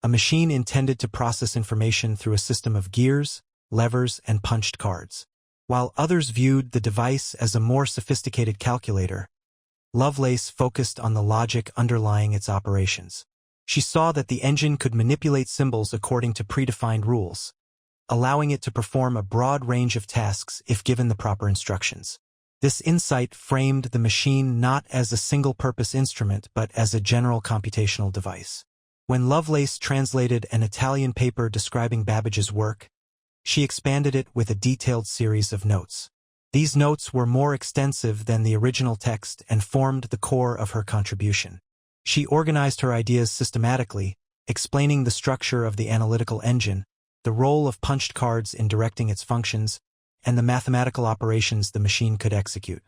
a machine intended to process information through a system of gears, levers, and punched cards. While others viewed the device as a more sophisticated calculator, Lovelace focused on the logic underlying its operations. She saw that the engine could manipulate symbols according to predefined rules, allowing it to perform a broad range of tasks if given the proper instructions. This insight framed the machine not as a single-purpose instrument but as a general computational device. When Lovelace translated an Italian paper describing Babbage's work, she expanded it with a detailed series of notes. These notes were more extensive than the original text and formed the core of her contribution. She organized her ideas systematically, explaining the structure of the analytical engine, the role of punched cards in directing its functions, and the mathematical operations the machine could execute.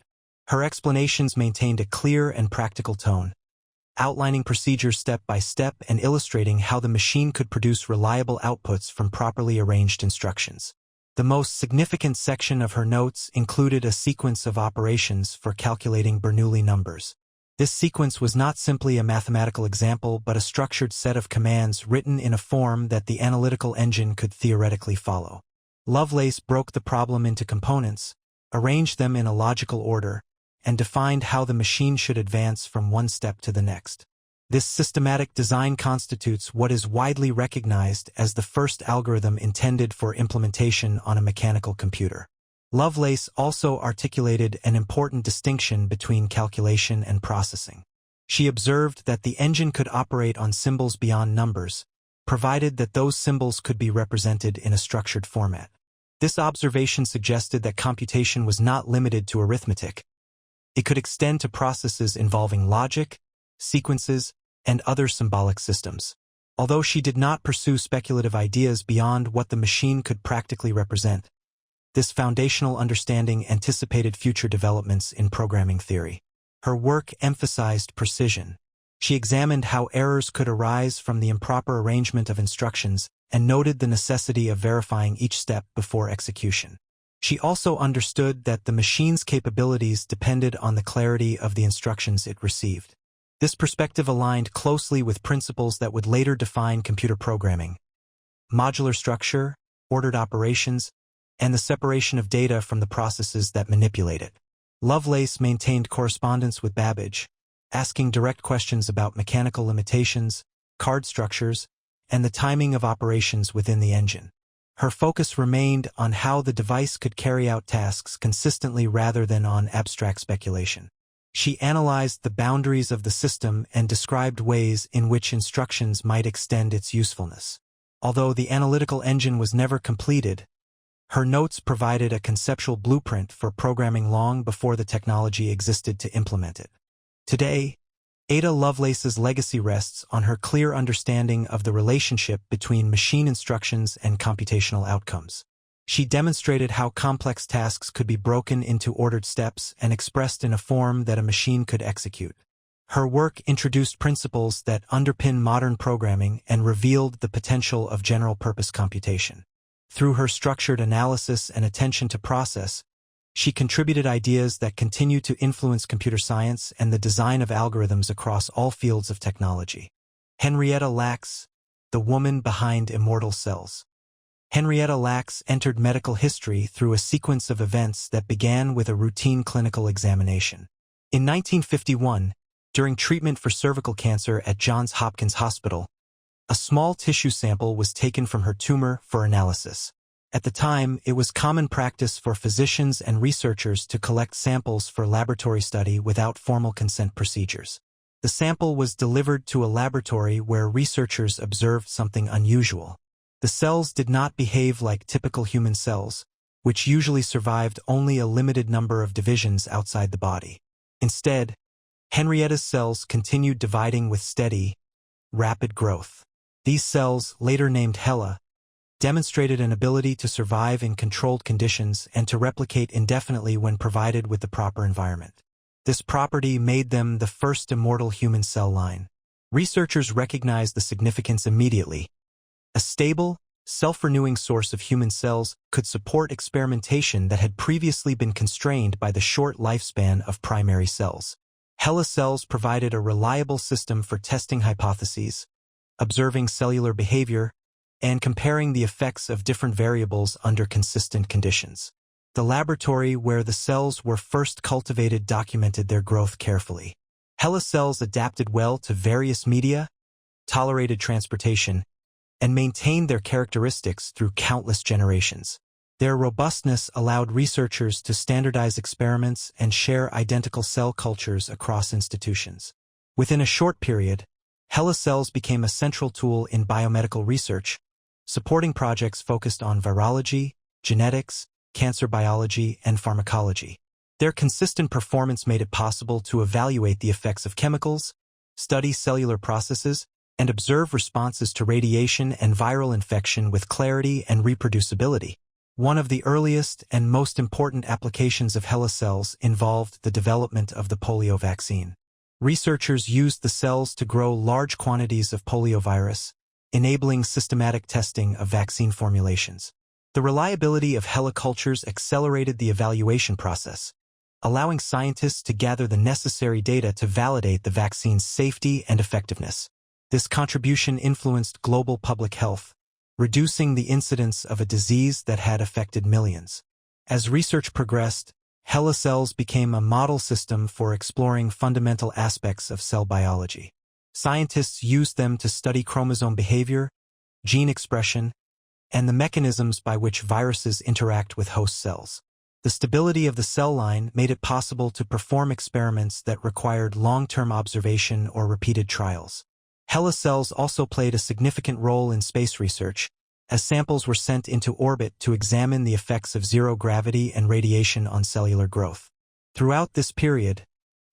Her explanations maintained a clear and practical tone, outlining procedures step by step and illustrating how the machine could produce reliable outputs from properly arranged instructions. The most significant section of her notes included a sequence of operations for calculating Bernoulli numbers. This sequence was not simply a mathematical example but a structured set of commands written in a form that the analytical engine could theoretically follow. Lovelace broke the problem into components, arranged them in a logical order, and defined how the machine should advance from one step to the next. This systematic design constitutes what is widely recognized as the first algorithm intended for implementation on a mechanical computer. Lovelace also articulated an important distinction between calculation and processing. She observed that the engine could operate on symbols beyond numbers, provided that those symbols could be represented in a structured format. This observation suggested that computation was not limited to arithmetic. It could extend to processes involving logic, sequences, and other symbolic systems. Although she did not pursue speculative ideas beyond what the machine could practically represent, this foundational understanding anticipated future developments in programming theory. Her work emphasized precision. She examined how errors could arise from the improper arrangement of instructions and noted the necessity of verifying each step before execution. She also understood that the machine's capabilities depended on the clarity of the instructions it received. This perspective aligned closely with principles that would later define computer programming: modular structure, ordered operations, and the separation of data from the processes that manipulate it. Lovelace maintained correspondence with Babbage, asking direct questions about mechanical limitations, card structures, and the timing of operations within the engine. Her focus remained on how the device could carry out tasks consistently rather than on abstract speculation. She analyzed the boundaries of the system and described ways in which instructions might extend its usefulness. Although the analytical engine was never completed, her notes provided a conceptual blueprint for programming long before the technology existed to implement it. Today, Ada Lovelace's legacy rests on her clear understanding of the relationship between machine instructions and computational outcomes. She demonstrated how complex tasks could be broken into ordered steps and expressed in a form that a machine could execute. Her work introduced principles that underpin modern programming and revealed the potential of general-purpose computation. Through her structured analysis and attention to process, she contributed ideas that continue to influence computer science and the design of algorithms across all fields of technology. Henrietta Lacks, the woman behind Immortal cells. Henrietta Lacks entered medical history through a sequence of events that began with a routine clinical examination. In 1951, during treatment for cervical cancer at Johns Hopkins Hospital, a small tissue sample was taken from her tumor for analysis. At the time, it was common practice for physicians and researchers to collect samples for laboratory study without formal consent procedures. The sample was delivered to a laboratory where researchers observed something unusual. The cells did not behave like typical human cells, which usually survived only a limited number of divisions outside the body. Instead, Henrietta's cells continued dividing with steady, rapid growth. These cells, later named HeLa, demonstrated an ability to survive in controlled conditions and to replicate indefinitely when provided with the proper environment. This property made them the first immortal human cell line. Researchers recognized the significance immediately. A stable, self-renewing source of human cells could support experimentation that had previously been constrained by the short lifespan of primary cells. HeLa cells provided a reliable system for testing hypotheses, observing cellular behavior, and comparing the effects of different variables under consistent conditions. The laboratory where the cells were first cultivated documented their growth carefully. HeLa cells adapted well to various media, tolerated transportation, and maintained their characteristics through countless generations. Their robustness allowed researchers to standardize experiments and share identical cell cultures across institutions. Within a short period, HeLa cells became a central tool in biomedical research, supporting projects focused on virology, genetics, cancer biology, and pharmacology. Their consistent performance made it possible to evaluate the effects of chemicals, study cellular processes, and observe responses to radiation and viral infection with clarity and reproducibility. One of the earliest and most important applications of HeLa cells involved the development of the polio vaccine. Researchers used the cells to grow large quantities of poliovirus, enabling systematic testing of vaccine formulations. The reliability of HeLa cultures accelerated the evaluation process, allowing scientists to gather the necessary data to validate the vaccine's safety and effectiveness. This contribution influenced global public health, reducing the incidence of a disease that had affected millions. As research progressed, HeLa cells became a model system for exploring fundamental aspects of cell biology. Scientists used them to study chromosome behavior, gene expression, and the mechanisms by which viruses interact with host cells. The stability of the cell line made it possible to perform experiments that required long-term observation or repeated trials. HeLa cells also played a significant role in space research, as samples were sent into orbit to examine the effects of zero gravity and radiation on cellular growth. Throughout this period,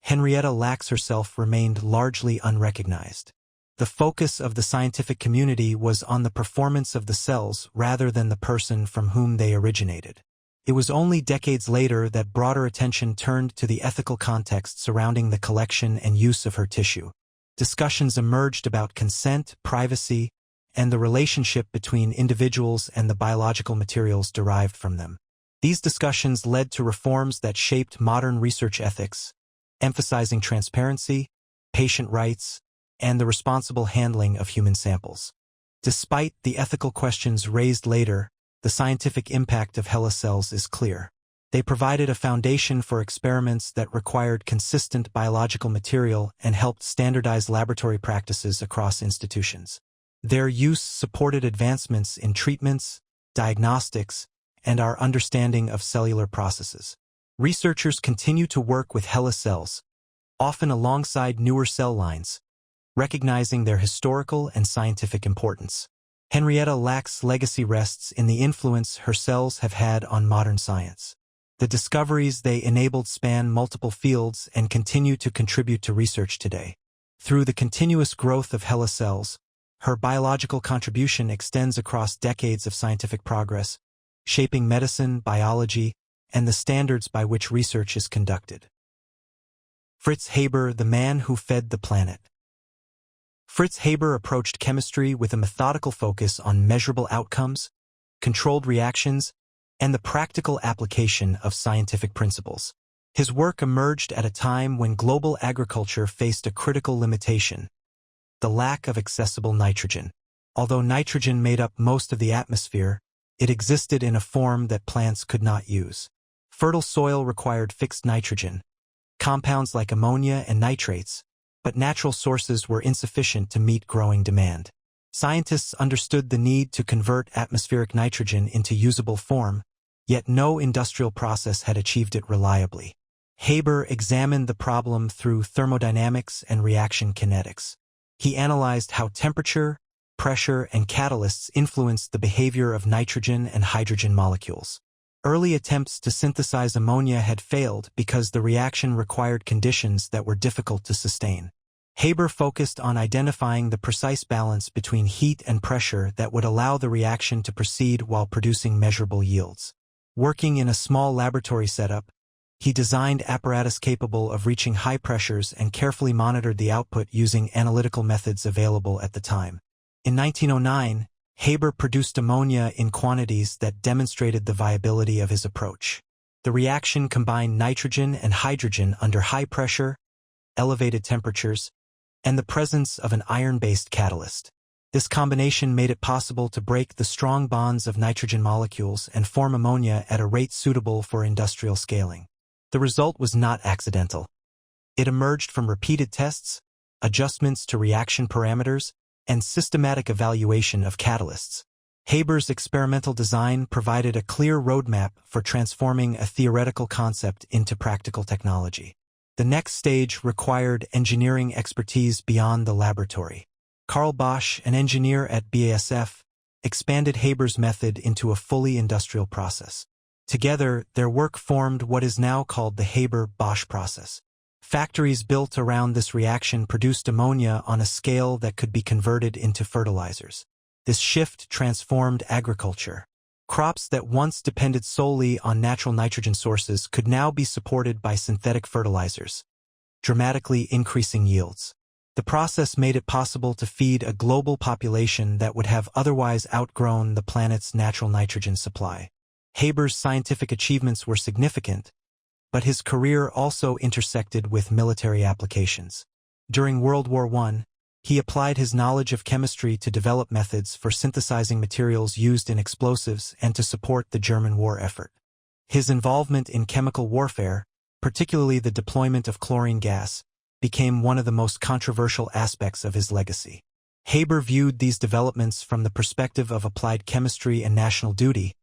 Henrietta Lacks herself remained largely unrecognized. The focus of the scientific community was on the performance of the cells rather than the person from whom they originated. It was only decades later that broader attention turned to the ethical context surrounding the collection and use of her tissue. Discussions emerged about consent, privacy, and the relationship between individuals and the biological materials derived from them. These discussions led to reforms that shaped modern research ethics, emphasizing transparency, patient rights, and the responsible handling of human samples. Despite the ethical questions raised later, the scientific impact of HeLa cells is clear. They provided a foundation for experiments that required consistent biological material and helped standardize laboratory practices across institutions. Their use supported advancements in treatments, diagnostics, and our understanding of cellular processes. Researchers continue to work with HeLa cells, often alongside newer cell lines, recognizing their historical and scientific importance. Henrietta Lacks' legacy rests in the influence her cells have had on modern science. The discoveries they enabled span multiple fields and continue to contribute to research today. Through the continuous growth of HeLa cells, her biological contribution extends across decades of scientific progress, shaping medicine, biology, and the standards by which research is conducted. Fritz Haber, the man who fed the planet. Fritz Haber approached chemistry with a methodical focus on measurable outcomes, controlled reactions, and the practical application of scientific principles. His work emerged at a time when global agriculture faced a critical limitation: the lack of accessible nitrogen. Although nitrogen made up most of the atmosphere, it existed in a form that plants could not use. Fertile soil required fixed nitrogen, compounds like ammonia and nitrates, but natural sources were insufficient to meet growing demand. Scientists understood the need to convert atmospheric nitrogen into usable form, yet no industrial process had achieved it reliably. Haber examined the problem through thermodynamics and reaction kinetics. He analyzed how temperature, pressure, and catalysts influenced the behavior of nitrogen and hydrogen molecules. Early attempts to synthesize ammonia had failed because the reaction required conditions that were difficult to sustain. Haber focused on identifying the precise balance between heat and pressure that would allow the reaction to proceed while producing measurable yields. Working in a small laboratory setup, he designed apparatus capable of reaching high pressures and carefully monitored the output using analytical methods available at the time. In 1909, Haber produced ammonia in quantities that demonstrated the viability of his approach. The reaction combined nitrogen and hydrogen under high pressure, elevated temperatures, and the presence of an iron-based catalyst. This combination made it possible to break the strong bonds of nitrogen molecules and form ammonia at a rate suitable for industrial scaling. The result was not accidental. It emerged from repeated tests, adjustments to reaction parameters, and systematic evaluation of catalysts. Haber's experimental design provided a clear roadmap for transforming a theoretical concept into practical technology. The next stage required engineering expertise beyond the laboratory. Carl Bosch, an engineer at BASF, expanded Haber's method into a fully industrial process. Together, their work formed what is now called the Haber-Bosch process. Factories built around this reaction produced ammonia on a scale that could be converted into fertilizers. This shift transformed agriculture. Crops that once depended solely on natural nitrogen sources could now be supported by synthetic fertilizers, dramatically increasing yields. The process made it possible to feed a global population that would have otherwise outgrown the planet's natural nitrogen supply. Haber's scientific achievements were significant, but his career also intersected with military applications. During World War I, he applied his knowledge of chemistry to develop methods for synthesizing materials used in explosives and to support the German war effort. His involvement in chemical warfare, particularly the deployment of chlorine gas, became one of the most controversial aspects of his legacy. Haber viewed these developments from the perspective of applied chemistry and national duty,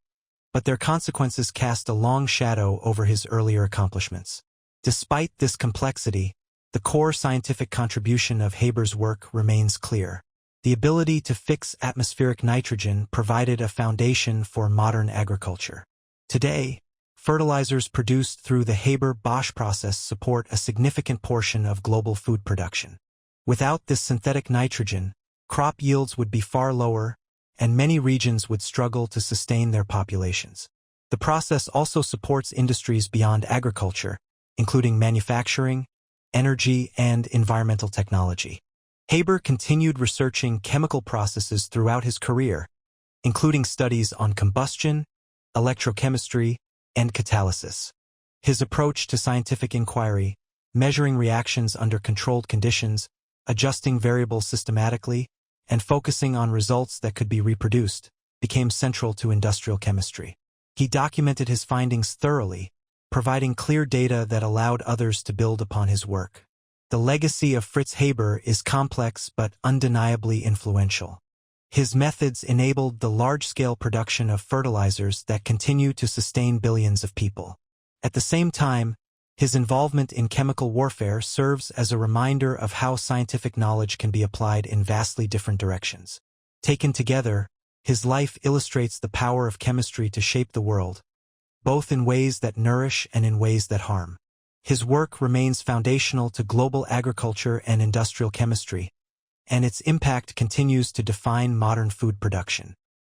but their consequences cast a long shadow over his earlier accomplishments. Despite this complexity, the core scientific contribution of Haber's work remains clear. The ability to fix atmospheric nitrogen provided a foundation for modern agriculture. Today, fertilizers produced through the Haber-Bosch process support a significant portion of global food production. Without this synthetic nitrogen, crop yields would be far lower, and many regions would struggle to sustain their populations. The process also supports industries beyond agriculture, including manufacturing, energy, and environmental technology. Haber continued researching chemical processes throughout his career, including studies on combustion, electrochemistry, and catalysis. His approach to scientific inquiry, measuring reactions under controlled conditions, adjusting variables systematically, and focusing on results that could be reproduced, became central to industrial chemistry. He documented his findings thoroughly, providing clear data that allowed others to build upon his work. The legacy of Fritz Haber is complex but undeniably influential. His methods enabled the large-scale production of fertilizers that continue to sustain billions of people. At the same time, his involvement in chemical warfare serves as a reminder of how scientific knowledge can be applied in vastly different directions. Taken together, his life illustrates the power of chemistry to shape the world, both in ways that nourish and in ways that harm. His work remains foundational to global agriculture and industrial chemistry, and its impact continues to define modern food production.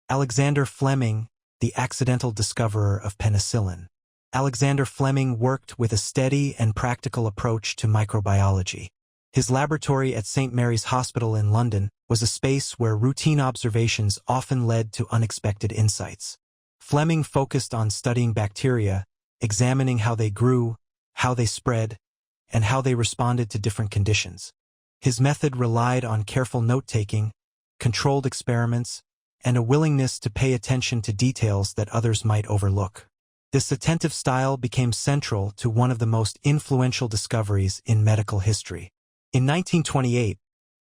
Alexander Fleming, the accidental discoverer of penicillin. Alexander Fleming worked with a steady and practical approach to microbiology. His laboratory at St. Mary's Hospital in London was a space where routine observations often led to unexpected insights. Fleming focused on studying bacteria, examining how they grew, how they spread, and how they responded to different conditions. His method relied on careful note-taking, controlled experiments, and a willingness to pay attention to details that others might overlook. This attentive style became central to one of the most influential discoveries in medical history. In 1928,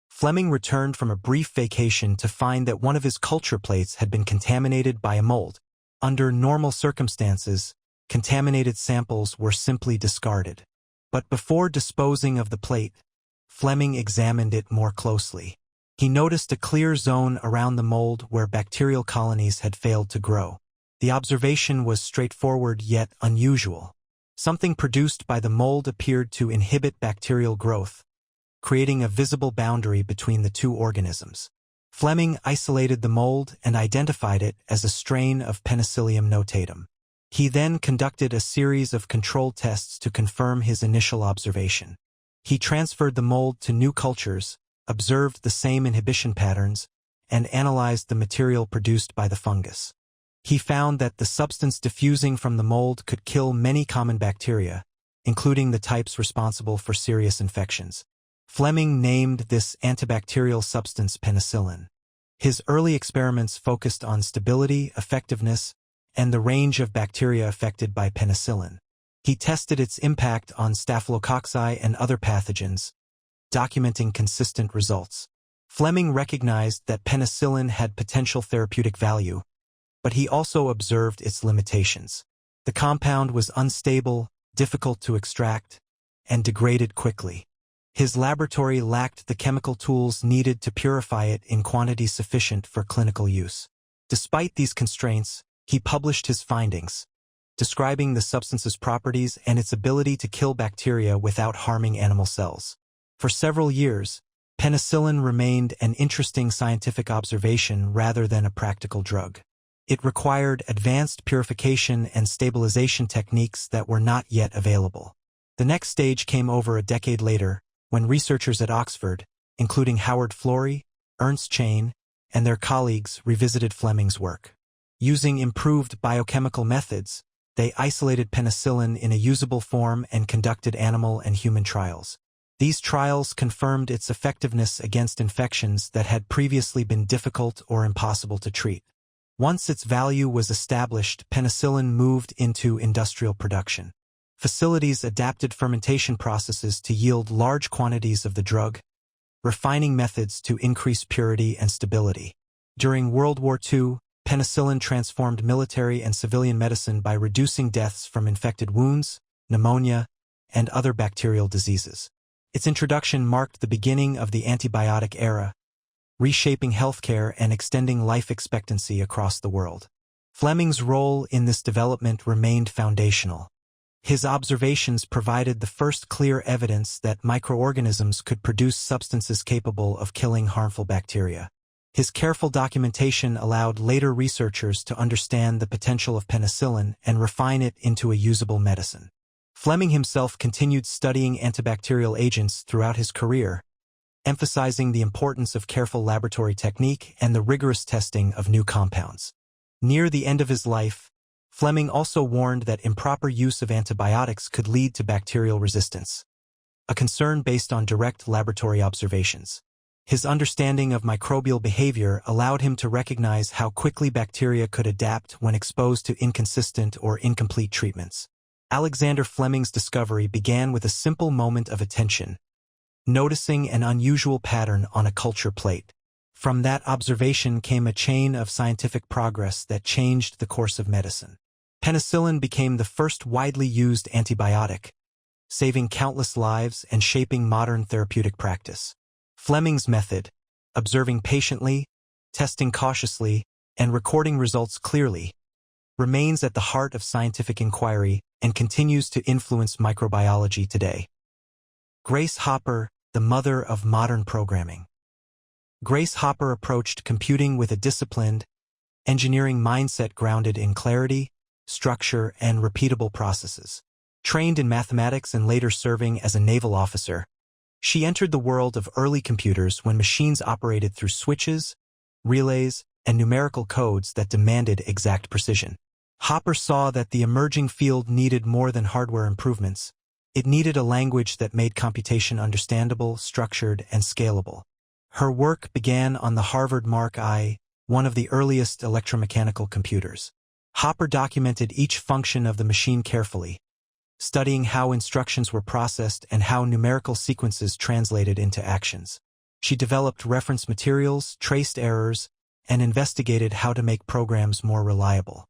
Fleming returned from a brief vacation to find that one of his culture plates had been contaminated by a mold. Under normal circumstances, contaminated samples were simply discarded. But before disposing of the plate, Fleming examined it more closely. He noticed a clear zone around the mold where bacterial colonies had failed to grow. The observation was straightforward yet unusual. Something produced by the mold appeared to inhibit bacterial growth, creating a visible boundary between the two organisms. Fleming isolated the mold and identified it as a strain of Penicillium notatum. He then conducted a series of controlled tests to confirm his initial observation. He transferred the mold to new cultures, observed the same inhibition patterns, and analyzed the material produced by the fungus. He found that the substance diffusing from the mold could kill many common bacteria, including the types responsible for serious infections. Fleming named this antibacterial substance penicillin. His early experiments focused on stability, effectiveness, and the range of bacteria affected by penicillin. He tested its impact on staphylococci and other pathogens, documenting consistent results. Fleming recognized that penicillin had potential therapeutic value, but he also observed its limitations. The compound was unstable, difficult to extract, and degraded quickly. His laboratory lacked the chemical tools needed to purify it in quantities sufficient for clinical use. Despite these constraints, he published his findings, describing the substance's properties and its ability to kill bacteria without harming animal cells. For several years, penicillin remained an interesting scientific observation rather than a practical drug. It required advanced purification and stabilization techniques that were not yet available. The next stage came over a decade later, when researchers at Oxford, including Howard Florey, Ernst Chain, and their colleagues revisited Fleming's work. Using improved biochemical methods, they isolated penicillin in a usable form and conducted animal and human trials. These trials confirmed its effectiveness against infections that had previously been difficult or impossible to treat. Once its value was established, penicillin moved into industrial production. Facilities adapted fermentation processes to yield large quantities of the drug, refining methods to increase purity and stability. During World War II, penicillin transformed military and civilian medicine by reducing deaths from infected wounds, pneumonia, and other bacterial diseases. Its introduction marked the beginning of the antibiotic era, reshaping healthcare and extending life expectancy across the world. Fleming's role in this development remained foundational. His observations provided the first clear evidence that microorganisms could produce substances capable of killing harmful bacteria. His careful documentation allowed later researchers to understand the potential of penicillin and refine it into a usable medicine. Fleming himself continued studying antibacterial agents throughout his career, emphasizing the importance of careful laboratory technique and the rigorous testing of new compounds. Near the end of his life, Fleming also warned that improper use of antibiotics could lead to bacterial resistance, a concern based on direct laboratory observations. His understanding of microbial behavior allowed him to recognize how quickly bacteria could adapt when exposed to inconsistent or incomplete treatments. Alexander Fleming's discovery began with a simple moment of attention, noticing an unusual pattern on a culture plate. From that observation came a chain of scientific progress that changed the course of medicine. Penicillin became the first widely used antibiotic, saving countless lives and shaping modern therapeutic practice. Fleming's method, observing patiently, testing cautiously, and recording results clearly, remains at the heart of scientific inquiry and continues to influence microbiology today. Grace Hopper, the mother of modern programming. Grace Hopper approached computing with a disciplined, engineering mindset grounded in clarity, structure, and repeatable processes. Trained in mathematics and later serving as a naval officer, she entered the world of early computers when machines operated through switches, relays, and numerical codes that demanded exact precision. Hopper saw that the emerging field needed more than hardware improvements. It needed a language that made computation understandable, structured, and scalable. Her work began on the Harvard Mark I, one of the earliest electromechanical computers. Hopper documented each function of the machine carefully, studying how instructions were processed and how numerical sequences translated into actions. She developed reference materials, traced errors, and investigated how to make programs more reliable.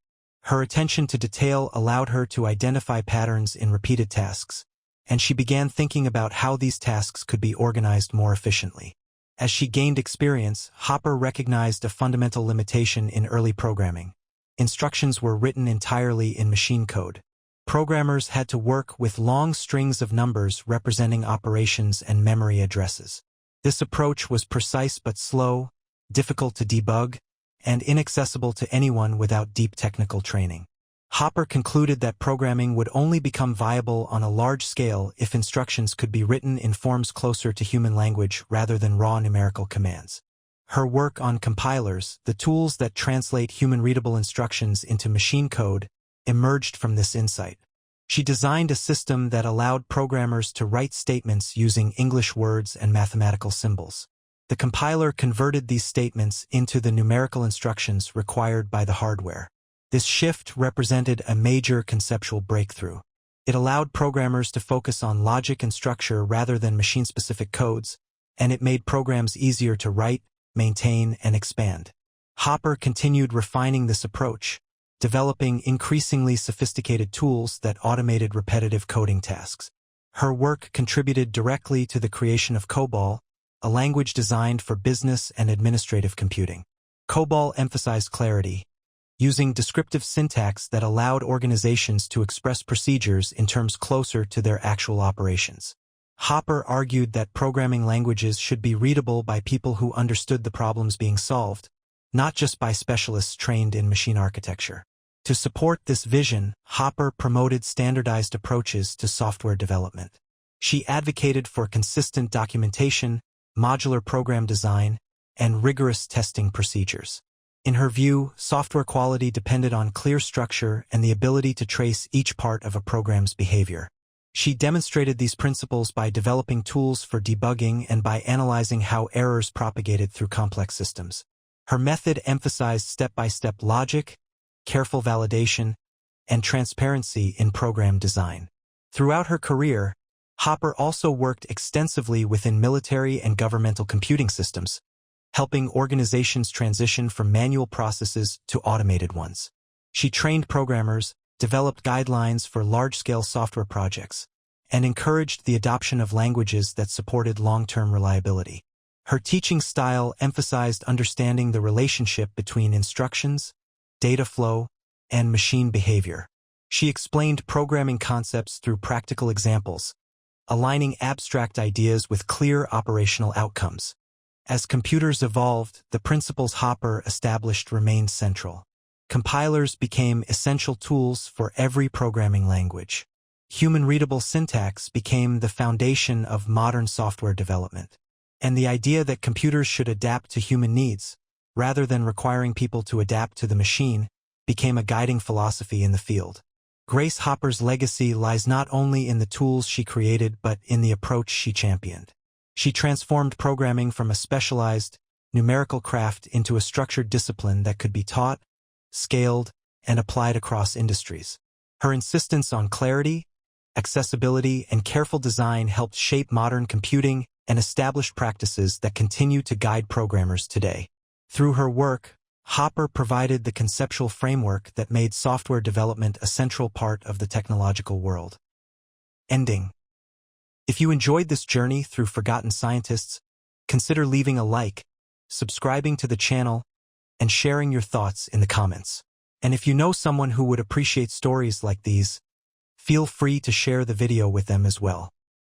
Her attention to detail allowed her to identify patterns in repeated tasks, and she began thinking about how these tasks could be organized more efficiently. As she gained experience, Hopper recognized a fundamental limitation in early programming. Instructions were written entirely in machine code. Programmers had to work with long strings of numbers representing operations and memory addresses. This approach was precise but slow, difficult to debug, and inaccessible to anyone without deep technical training. Hopper concluded that programming would only become viable on a large scale if instructions could be written in forms closer to human language rather than raw numerical commands. Her work on compilers, the tools that translate human-readable instructions into machine code, emerged from this insight. She designed a system that allowed programmers to write statements using English words and mathematical symbols. The compiler converted these statements into the numerical instructions required by the hardware. This shift represented a major conceptual breakthrough. It allowed programmers to focus on logic and structure rather than machine-specific codes, and it made programs easier to write, maintain, and expand. Hopper continued refining this approach, developing increasingly sophisticated tools that automated repetitive coding tasks. Her work contributed directly to the creation of COBOL, a language designed for business and administrative computing. COBOL emphasized clarity, using descriptive syntax that allowed organizations to express procedures in terms closer to their actual operations. Haber argued that programming languages should be readable by people who understood the problems being solved, not just by specialists trained in machine architecture. To support this vision, Haber promoted standardized approaches to software development. She advocated for consistent documentation, modular program design, and rigorous testing procedures. In her view, software quality depended on clear structure and the ability to trace each part of a program's behavior. She demonstrated these principles by developing tools for debugging and by analyzing how errors propagated through complex systems. Her method emphasized step-by-step logic, careful validation, and transparency in program design. Throughout her career, Haber also worked extensively within military and governmental computing systems, helping organizations transition from manual processes to automated ones. She trained programmers, developed guidelines for large-scale software projects, and encouraged the adoption of languages that supported long-term reliability. Her teaching style emphasized understanding the relationship between instructions, data flow, and machine behavior. She explained programming concepts through practical examples, aligning abstract ideas with clear operational outcomes. As computers evolved, the principles Haber established remained central. Compilers became essential tools for every programming language. Human-readable syntax became the foundation of modern software development. And the idea that computers should adapt to human needs, rather than requiring people to adapt to the machine, became a guiding philosophy in the field. Grace Haber's legacy lies not only in the tools she created but in the approach she championed. She transformed programming from a specialized, numerical craft into a structured discipline that could be taught, scaled, and applied across industries. Her insistence on clarity, accessibility, and careful design helped shape modern computing and established practices that continue to guide programmers today. Through her work, Haber provided the conceptual framework that made software development a central part of the technological world. Ending. If you enjoyed this journey through forgotten scientists, consider leaving a like, subscribing to the channel, and sharing your thoughts in the comments. And if you know someone who would appreciate stories like these, feel free to share the video with them as well.